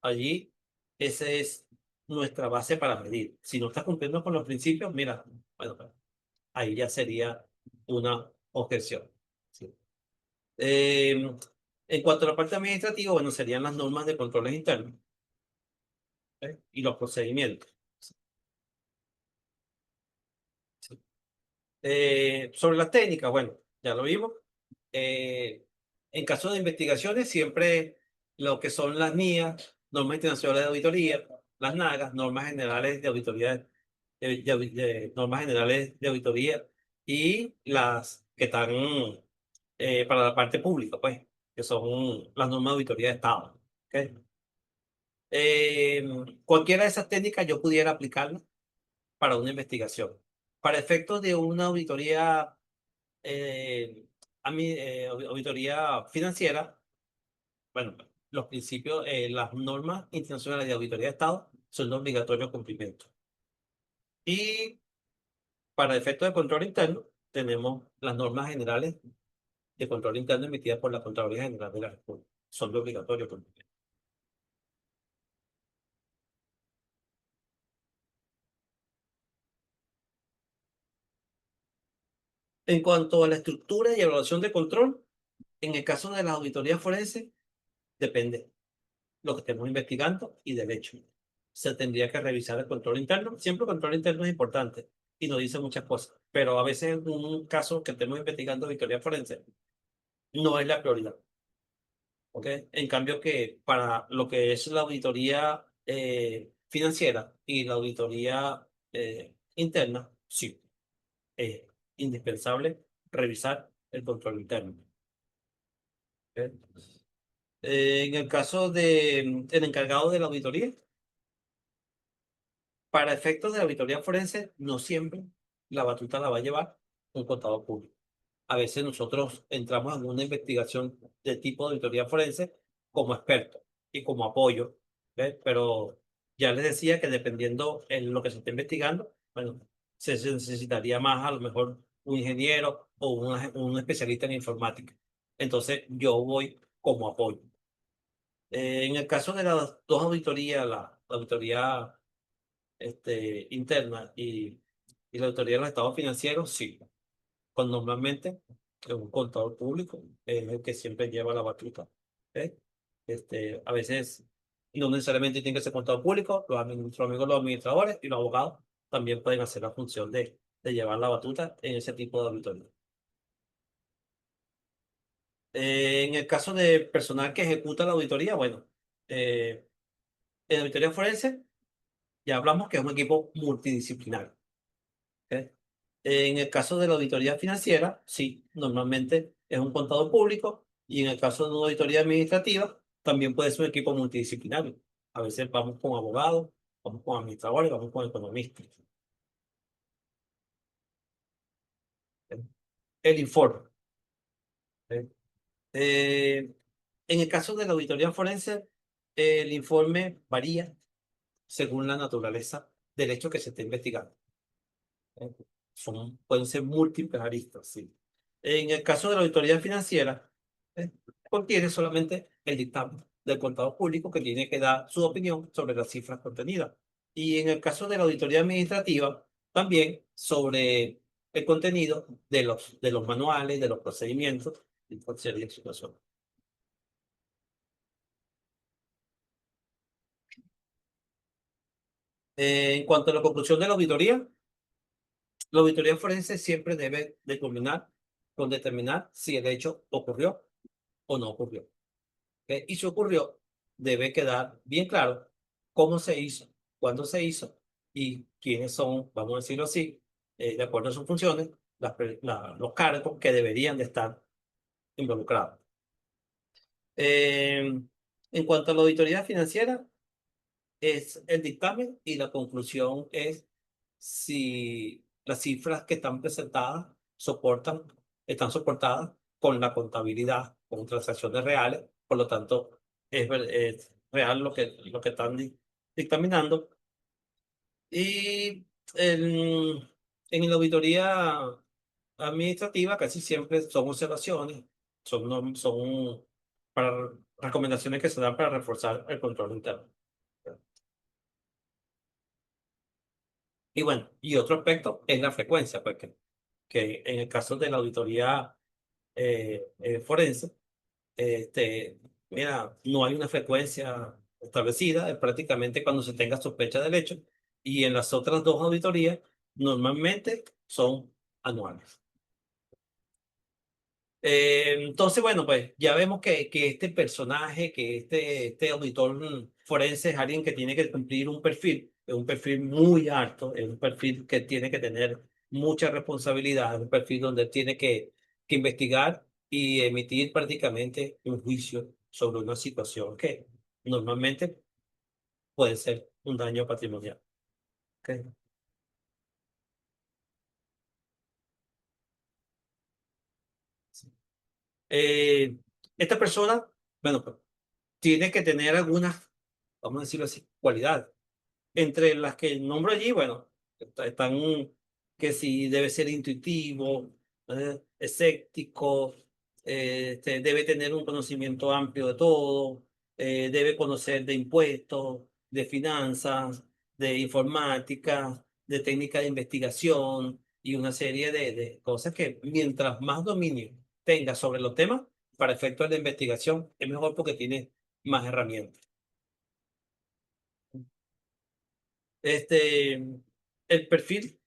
Allí, esa es nuestra base para medir. Si no está cumpliendo con los principios, mira, bueno, pues, ahí ya sería una objeción. Sí. En cuanto a la parte administrativa, bueno, serían las normas de controles internos, ¿ok? Y los procedimientos. Sobre las técnicas, bueno, ya lo vimos. Eh, en caso de investigaciones, siempre lo que son las NIAs, normas internacionales de auditoría, las NAGAs, normas generales de auditoría, normas generales de auditoría, y las que están para la parte pública, pues, que son las normas de auditoría de Estado. ¿Ok? Eh, Cualquiera de esas técnicas yo pudiera aplicarla para una investigación. Para efectos de una auditoría auditoría financiera, bueno, los principios, las normas internacionales de auditoría de Estado son de obligatorio cumplimiento. Y para efectos de control interno, tenemos las normas generales de control interno emitidas por la Contraloría General de la República. Son de obligatorio cumplimiento. En cuanto a la estructura y evaluación de control, en el caso de las auditorías forenses, depende lo que estemos investigando y del hecho. Se tendría que revisar el control interno. Siempre el control interno es importante y nos dice muchas cosas, pero a veces en un caso que estemos investigando auditoría forense, no es la prioridad. ¿Ok? En cambio que para lo que es la auditoría financiera y la auditoría interna, sí, es indispensable revisar el control interno. ¿Ok? En el caso de el encargado de la auditoría, para efectos de la auditoría forense, no siempre la batuta la va a llevar un contador público. A veces nosotros entramos en una investigación de tipo de auditoría forense como experto y como apoyo, ¿ves? Pero ya les decía que dependiendo en lo que se esté investigando, bueno, se necesitaría más a lo mejor un ingeniero o un especialista en informática. Entonces yo voy como apoyo. En el caso de las dos auditorías, la auditoría interna y la auditoría de los estados financieros, sí. Cuando normalmente un contador público es el que siempre lleva la batuta. ¿Ok? A veces no necesariamente tiene que ser contador público, nuestros amigos los administradores y los abogados también pueden hacer la función de llevar la batuta en ese tipo de auditoría. En el caso de personal que ejecuta la auditoría, bueno, en auditoría forense ya hablamos que es un equipo multidisciplinario. ¿Ok? En el caso de la auditoría financiera, sí, normalmente es un contador público y en el caso de una auditoría administrativa, también puede ser un equipo multidisciplinario. A veces vamos con abogados, vamos con administradores, vamos con economistas. ¿Ok? El informe. ¿Ok? Eh, en el caso de la auditoría forense, el informe varía según la naturaleza del hecho que se esté investigando. ¿Ok? Pueden ser múltiples aristas, sí. En el caso de la auditoría financiera, ¿eh? Contiene solamente el dictamen del contador público que tiene que dar su opinión sobre las cifras contenidas. Y en el caso de la auditoría administrativa, también sobre el contenido de los manuales, de los procedimientos y cualquier serie de situaciones. En cuanto a la conclusión de la auditoría forense siempre debe de culminar con determinar si el hecho ocurrió o no ocurrió. ¿Ok? Y si ocurrió, debe quedar bien claro cómo se hizo, cuándo se hizo y quiénes son, vamos a decirlo así, de acuerdo a sus funciones, los cargos que deberían de estar involucrados. En cuanto a la auditoría financiera, es el dictamen y la conclusión es si las cifras que están presentadas están soportadas con la contabilidad, con transacciones reales, por lo tanto, es real lo que están dictaminando. Y en la auditoría administrativa casi siempre son observaciones, son para recomendaciones que se dan para reforzar el control interno. Y bueno, y otro aspecto es la frecuencia, porque que en el caso de la auditoría forense, este, mira, no hay una frecuencia establecida, es prácticamente cuando se tenga sospecha del hecho, y en las otras dos auditorías normalmente son anuales. Entonces, bueno, pues ya vemos que este personaje, que este auditor forense es alguien que tiene que cumplir es un perfil muy alto, es un perfil que tiene que tener mucha responsabilidad, es un perfil donde tiene que investigar y emitir prácticamente un juicio sobre una situación que normalmente puede ser un daño patrimonial. ¿Ok? Eh, esta persona, bueno, pues, tiene que tener algunas, vamos a decirlo así, cualidades. Entre las que nombro allí, bueno, están que si debe ser intuitivo, escéptico, debe tener un conocimiento amplio de todo, debe conocer de impuestos, de finanzas, de informática, de técnica de investigación y una serie de cosas que mientras más dominio tenga sobre los temas, para efectos de investigación, es mejor porque tiene más herramientas. Este, el perfil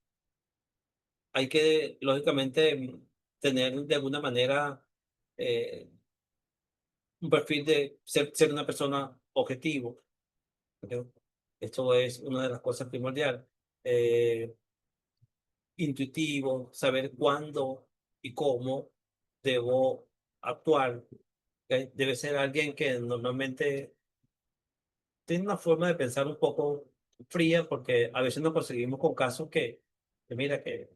hay que, lógicamente, tener de alguna manera eh, un perfil de ser una persona objetivo. ¿Ok? Esto es una de las cosas primordiales. Eh, Intuitivo, saber cuándo y cómo debo actuar. ¿Ok? Debe ser alguien que normalmente tiene una forma de pensar un poco fría, porque a veces nos conseguimos con casos que mira, que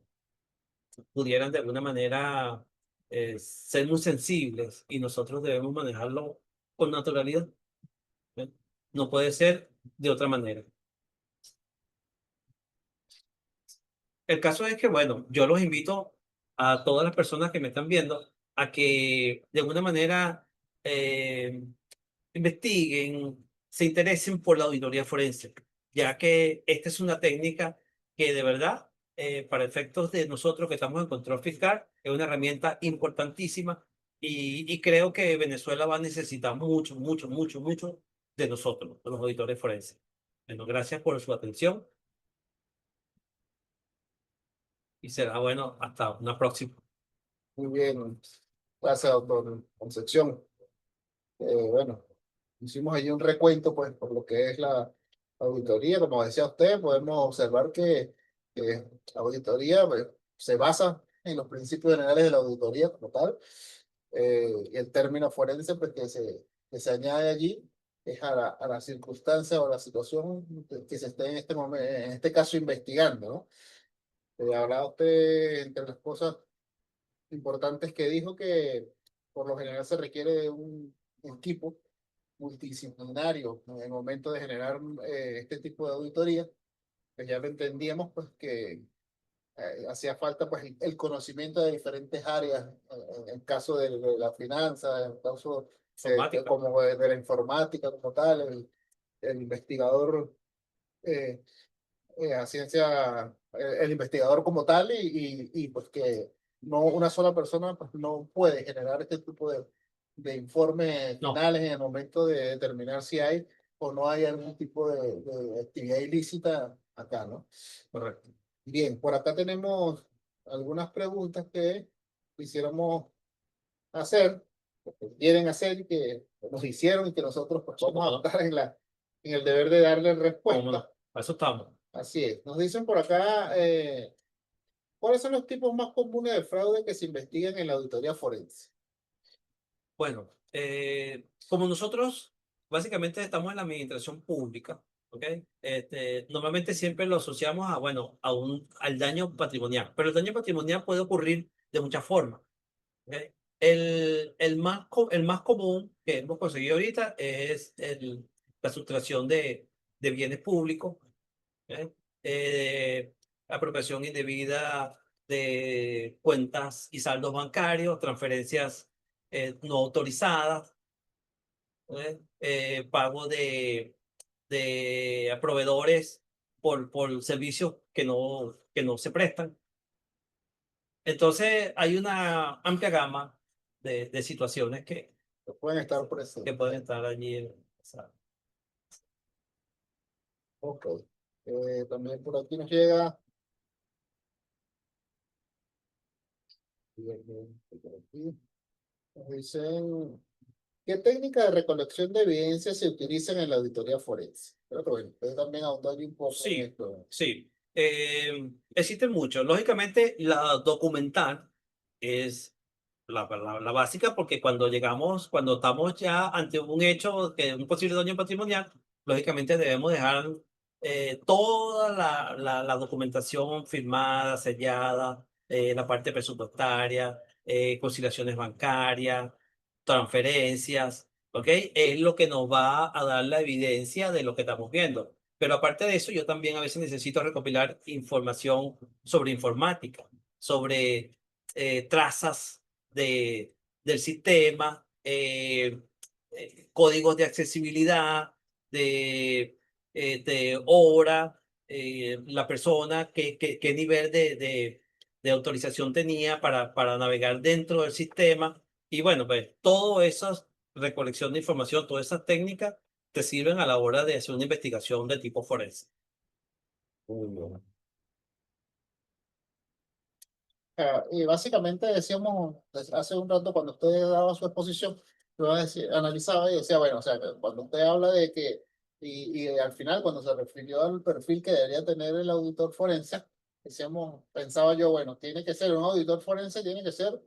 pudieran de alguna manera ser muy sensibles y nosotros debemos manejarlo con naturalidad. ¿Eh? No puede ser de otra manera. El caso es que, bueno, yo los invito a todas las personas que me están viendo a que de alguna manera eh, investiguen, se interesen por la auditoría forense, ya que esta es una técnica que de verdad, para efectos de nosotros que estamos en control fiscal, es una herramienta importantísima y creo que Venezuela va a necesitar mucho, mucho, mucho, mucho de nosotros, de los auditores forenses. Bueno, gracias por su atención y será bueno hasta una próxima. Muy bien, gracias, doctor Concepción. Bueno, hicimos allí un recuento, pues, por lo que es la auditoría. Como decía usted, podemos observar que la auditoría, pues, se basa en los principios generales de la auditoría como tal. Y el término forense, pues, que se añade allí es a la circunstancia o la situación que se esté en este momento, en este caso, investigando, ¿no? Hablaba usted, entre las cosas importantes que dijo, que por lo general se requiere de un equipo multidisciplinario en el momento de generar este tipo de auditoría. Pues ya lo entendíamos, pues, que hacía falta, pues, el conocimiento de diferentes áreas, en el caso de la finanza, en el caso Informática. como de la informática como tal, el investigador, eh, a ciencia, el investigador como tal, y pues que no una sola persona, pues, no puede generar este tipo de informes No, finales en el momento de determinar si hay o no hay algún tipo de actividad ilícita acá, ¿no? correcto. Bien, por acá tenemos algunas preguntas que quisiéramos hacer, que quieren hacer y que nos hicieron y que nosotros, pues, Sí, vamos cómo a no, estar en el deber de darle cómo respuesta. no. Para eso estamos. Así es. Nos dicen por acá, ¿cuáles son los tipos más comunes de fraude que se investigan en la auditoría forense? Bueno, como nosotros básicamente estamos en la administración pública, ¿ok? Normalmente siempre lo asociamos a, bueno, al daño patrimonial, pero el daño patrimonial puede ocurrir de muchas formas, ¿ok? El más común que hemos conseguido ahorita es la sustracción de bienes públicos, ¿ok? Eh, Apropiación indebida de cuentas y saldos bancarios, transferencias no autorizadas, ¿eh? Pago a proveedores por servicios que no se prestan. Entonces, hay una amplia gama de situaciones Que pueden estar que presentes. pueden estar allí. Ok. También por aquí nos llega. Bien, bien, por aquí. Nos dicen, ¿qué técnica de recolección de evidencia se utilizan en la auditoría forense? Creo que, bueno, ustedes también ahondar un poco en Sí, esto. sí. Existen muchos. Lógicamente, la documental es la básica, porque cuando estamos ya ante un hecho, un posible daño patrimonial, lógicamente debemos dejar toda la documentación firmada, sellada, la parte presupuestaria, conciliaciones bancarias, transferencias, ¿ok? Es lo que nos va a dar la evidencia de lo que estamos viendo. Pero aparte de eso, yo también a veces necesito recopilar información sobre informática, sobre trazas de, del sistema, códigos de accesibilidad, de hora, la persona, qué nivel de autorización tenía para navegar dentro del sistema. Y bueno, pues todas esas recolección de información, todas esas técnicas te sirven a la hora de hacer una investigación de tipo forense. Muy bien. Y básicamente decíamos hace un rato cuando usted daba su exposición, analizaba y decía, bueno, o sea, que cuando usted habla de que, y al final cuando se refirió al perfil que debería tener el auditor forense, decíamos, pensaba yo, bueno, tiene que ser un auditor forense, tiene que ser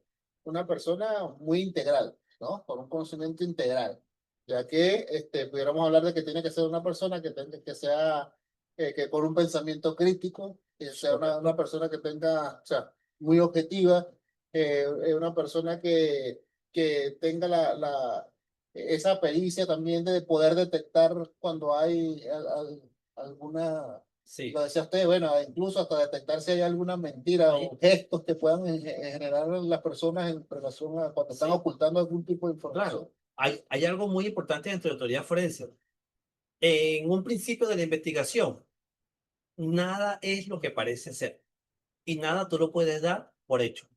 una persona muy integral, ¿no? Con un conocimiento integral, ya que pudiéramos hablar de que tiene que ser una persona que sea, que con un pensamiento crítico, que sea una persona que tenga, o sea, muy objetiva, una persona que tenga esa pericia también de poder detectar cuando hay alguna, Sí. lo decía usted, bueno, incluso hasta detectar si hay alguna mentira Hay, o gestos que puedan generar en las personas en relación a cuando están sí, ocultando algún tipo de información. claro. Hay algo muy importante dentro de la teoría forense. En un principio de la investigación, nada es lo que parece ser y nada tú lo puedes dar por hecho.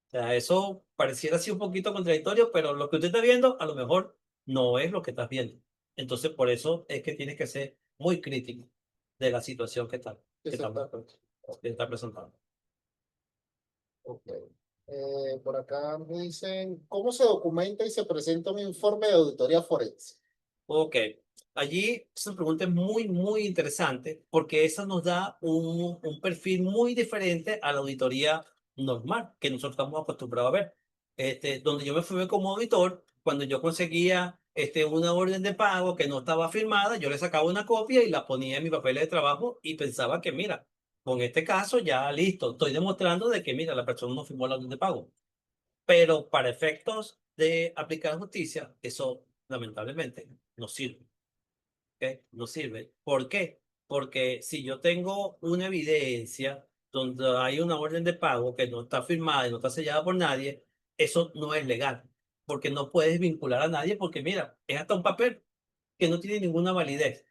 O sea, eso pareciera así un poquito contradictorio, pero lo que usted está viendo a lo mejor no es lo que estás viendo. Entonces, por eso es que tienes que ser muy crítico de la situación Que que se estamos, está- que está presentando. Ok. Por acá me dicen, ¿cómo se documenta y se presenta un informe de auditoría forense? Ok, allí esa pregunta es muy, muy interesante porque esa nos da un perfil muy diferente a la auditoría normal que nosotros estamos acostumbrados a ver. Donde yo me fui como auditor, cuando yo conseguía una orden de pago que no estaba firmada, yo le sacaba una copia y la ponía en mi papel de trabajo y pensaba que, mira, con este caso ya listo, estoy demostrando de que, mira, la persona no firmó la orden de pago. Pero para efectos de aplicar justicia, eso lamentablemente no sirve. ¿Ok? No sirve. ¿Por qué? Porque si yo tengo una evidencia donde hay una orden de pago que no está firmada y no está sellada por nadie, eso no es legal. Porque no puedes vincular a nadie porque mira, es hasta un papel que no tiene ninguna validez.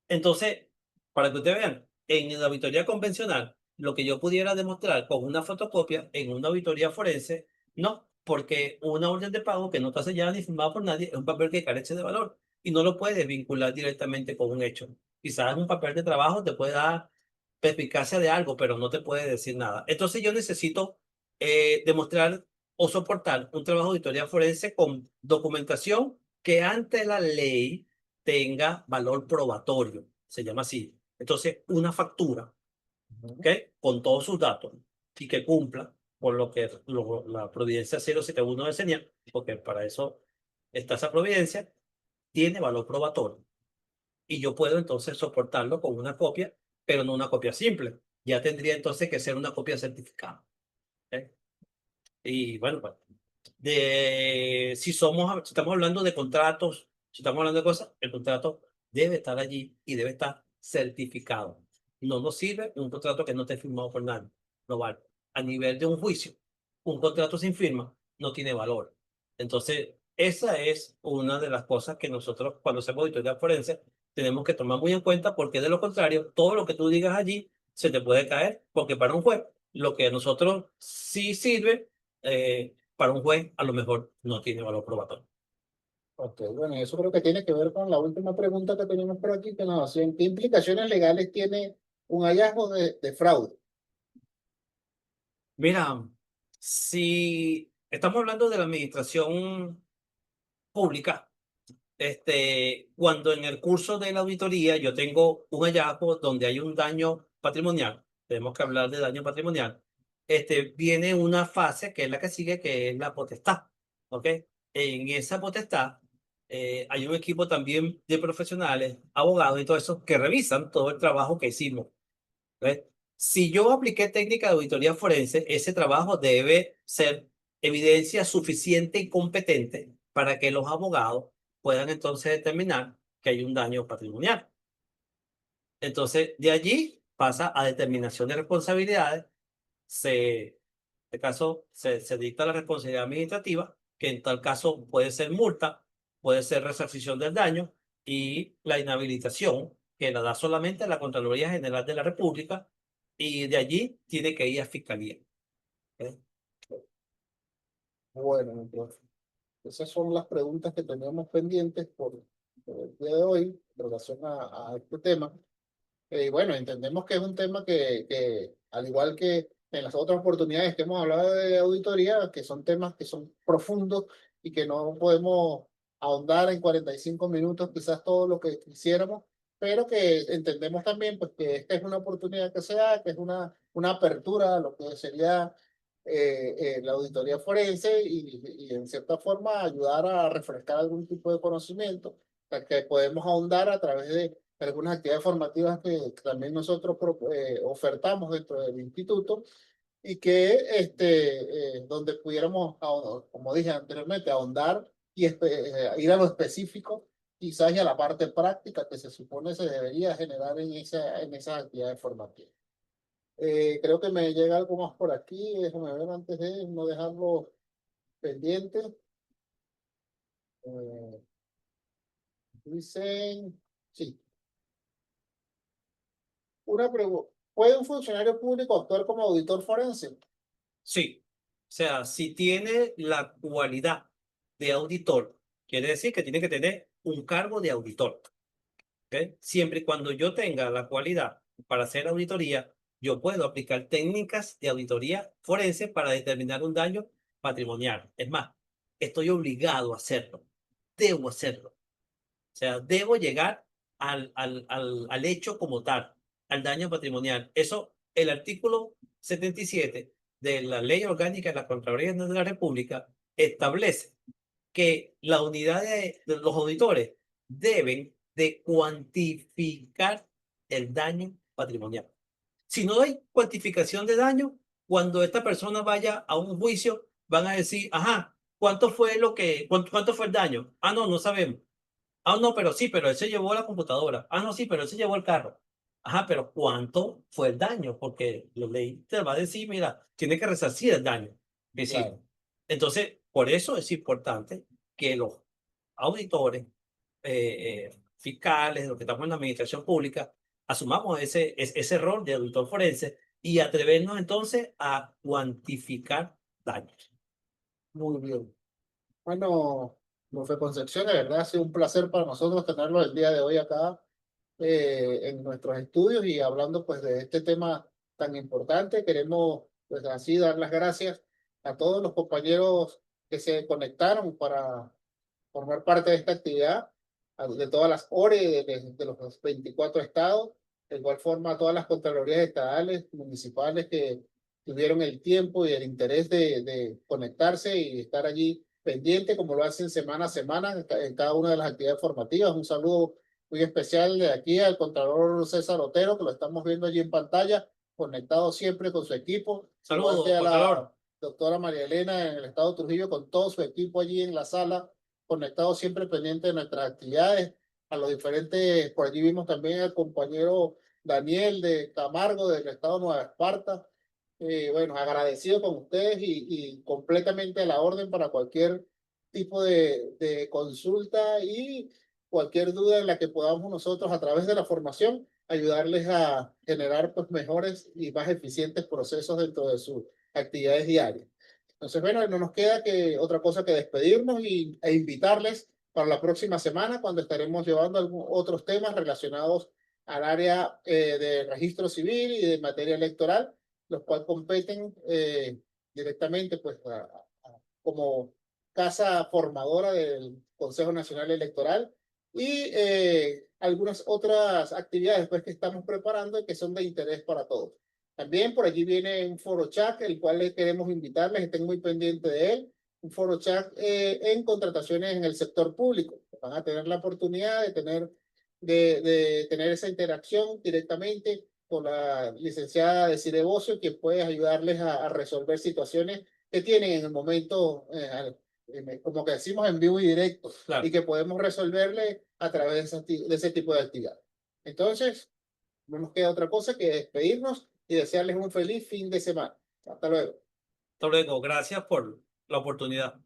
Entonces, para que ustedes vean, en la auditoría convencional, lo que yo pudiera demostrar con una fotocopia en una auditoría forense, no, porque una orden de pago que no está sellada ni firmada por nadie es un papel que carece de valor y no lo puedes vincular directamente con un hecho. Quizás un papel de trabajo te puede dar perspicacia de algo, pero no te puede decir nada. Entonces yo necesito demostrar o soportar un trabajo de auditoría forense con documentación que ante la ley tenga valor probatorio, se llama así. Entonces, una factura, ¿ok? Con todos sus datos y que cumpla con lo que la providencia 071 de señal, porque para eso está esa providencia, tiene valor probatorio. Y yo puedo entonces soportarlo con una copia, pero no una copia simple. Ya tendría entonces que ser una copia certificada. ¿Ok? Y bueno, pues, si estamos hablando de contratos, si estamos hablando de cosas, el contrato debe estar allí y debe estar certificado. No nos sirve un contrato que no esté firmado por nadie. No vale. A nivel de un juicio, un contrato sin firma no tiene valor. Entonces, esa es una de las cosas que nosotros, cuando hacemos auditoría forense, tenemos que tomar muy en cuenta, porque de lo contrario, todo lo que tú digas allí se te puede caer, porque para un juez, lo que a nosotros sí sirve para un juez a lo mejor no tiene valor probatorio. Ok, bueno, eso creo que tiene que ver con la última pregunta que tenemos por aquí, que nos hacían, ¿qué implicaciones legales tiene un hallazgo de fraude? Mira, si estamos hablando de la administración pública, cuando en el curso de la auditoría yo tengo un hallazgo donde hay un daño patrimonial, tenemos que hablar de daño patrimonial, viene una fase que es la que sigue, que es la potestad, ¿ok? En esa potestad hay un equipo también de profesionales, abogados y todo eso, que revisan todo el trabajo que hicimos. ¿Ves? Si yo apliqué técnica de auditoría forense, ese trabajo debe ser evidencia suficiente y competente para que los abogados puedan entonces determinar que hay un daño patrimonial. Entonces, de allí pasa a determinación de responsabilidades, se este caso se dicta la responsabilidad administrativa, que en tal caso puede ser multa, puede ser resarcción del daño y la inhabilitación, que la da solamente la Contraloría General de la República, y de allí tiene que ir a Fiscalía. ¿Ok? Bueno, entonces, esas son las preguntas que teníamos pendientes por el día de hoy en relación a este tema. Bueno, entendemos que es un tema que, al igual que en las otras oportunidades que hemos hablado de auditoría, que son temas que son profundos y que no podemos ahondar en 45 minutos quizás todo lo que quisiéramos, pero que entendemos también pues, que esta es una oportunidad que se da, que es una apertura a lo que sería la auditoría forense y en cierta forma ayudar a refrescar algún tipo de conocimiento que podemos ahondar a través de algunas actividades formativas que también nosotros ofertamos dentro del instituto y que donde pudiéramos, como dije anteriormente, ahondar y ir a lo específico, quizás y a la parte práctica que se supone se debería generar en esas actividades formativas. Creo que me llega algo más por aquí, déjame ver antes de no dejarlo pendiente. Eh, dicen, sí, una pregunta. ¿Puede un funcionario público actuar como auditor forense? Sí, o sea, si tiene la cualidad de auditor, quiere decir que tiene que tener un cargo de auditor. ¿Ok? Siempre y cuando yo tenga la cualidad para hacer auditoría, yo puedo aplicar técnicas de auditoría forense para determinar un daño patrimonial. Es más, estoy obligado a hacerlo, debo hacerlo. O sea, debo llegar al hecho como tal, al daño patrimonial. Eso, el artículo 77 de la Ley Orgánica de la Contraloría de la República establece que la unidad de los auditores deben de cuantificar el daño patrimonial. Si no hay cuantificación de daño, cuando esta persona vaya a un juicio, van a decir, ajá, ¿cuánto fue el daño? Ah, no, no sabemos. Ah, no, pero sí, pero él se llevó la computadora. Ah, no, sí, pero él se llevó el carro. Ajá, pero ¿cuánto fue el daño? Porque la ley te va a decir, mira, tiene que resarcir el daño. Es decir, Claro, entonces, por eso es importante que los auditores, fiscales, los que estamos en la administración pública, asumamos ese rol de auditor forense y atrevernos entonces a cuantificar daños. muy bien. Bueno, profe Concepción, de verdad ha sido un placer para nosotros tenerlo el día de hoy acá en nuestros estudios y hablando pues de este tema tan importante. Queremos pues así dar las gracias a todos los compañeros que se conectaron para formar parte de esta actividad, de todas las ORE de los 24 estados, de igual forma a todas las contralorías estadales, municipales que tuvieron el tiempo y el interés de conectarse y estar allí pendiente, como lo hacen semana a semana en cada una de las actividades formativas. Un saludo muy especial de aquí al Contralor César Otero, que lo estamos viendo allí en pantalla, conectado siempre con su equipo, igual que Saludos, a Contralor. la doctora María Elena en el estado de Trujillo, con todo su equipo allí en la sala conectados siempre pendientes de nuestras actividades, a los diferentes, por allí vimos también al compañero Daniel de Camargo del estado de Nueva Esparta. Bueno, agradecido con ustedes y completamente a la orden para cualquier tipo de consulta y cualquier duda en la que podamos nosotros a través de la formación ayudarles a generar pues mejores y más eficientes procesos dentro de sus actividades diarias. Entonces, bueno, no nos queda que otra cosa que despedirnos e invitarles para la próxima semana cuando estaremos llevando otros temas relacionados al área de registro civil y de materia electoral, los cuales competen directamente pues como casa formadora del Consejo Nacional Electoral y algunas otras actividades pues que estamos preparando y que son de interés para todos. También por allí viene un foro chat, el cual les queremos invitarles, estén muy pendientes de él. Un foro chat en contrataciones en el sector público. Van a tener la oportunidad de tener esa interacción directamente con la licenciada Desiree Bocio, que puede ayudarles a resolver situaciones que tienen en el momento, como que decimos, en vivo y directo, y Claro. que podemos resolverle a través de ese tipo de actividad. Entonces, no nos queda otra cosa que despedirnos y desearles un feliz fin de semana. Hasta luego. Hasta luego. Gracias por la oportunidad.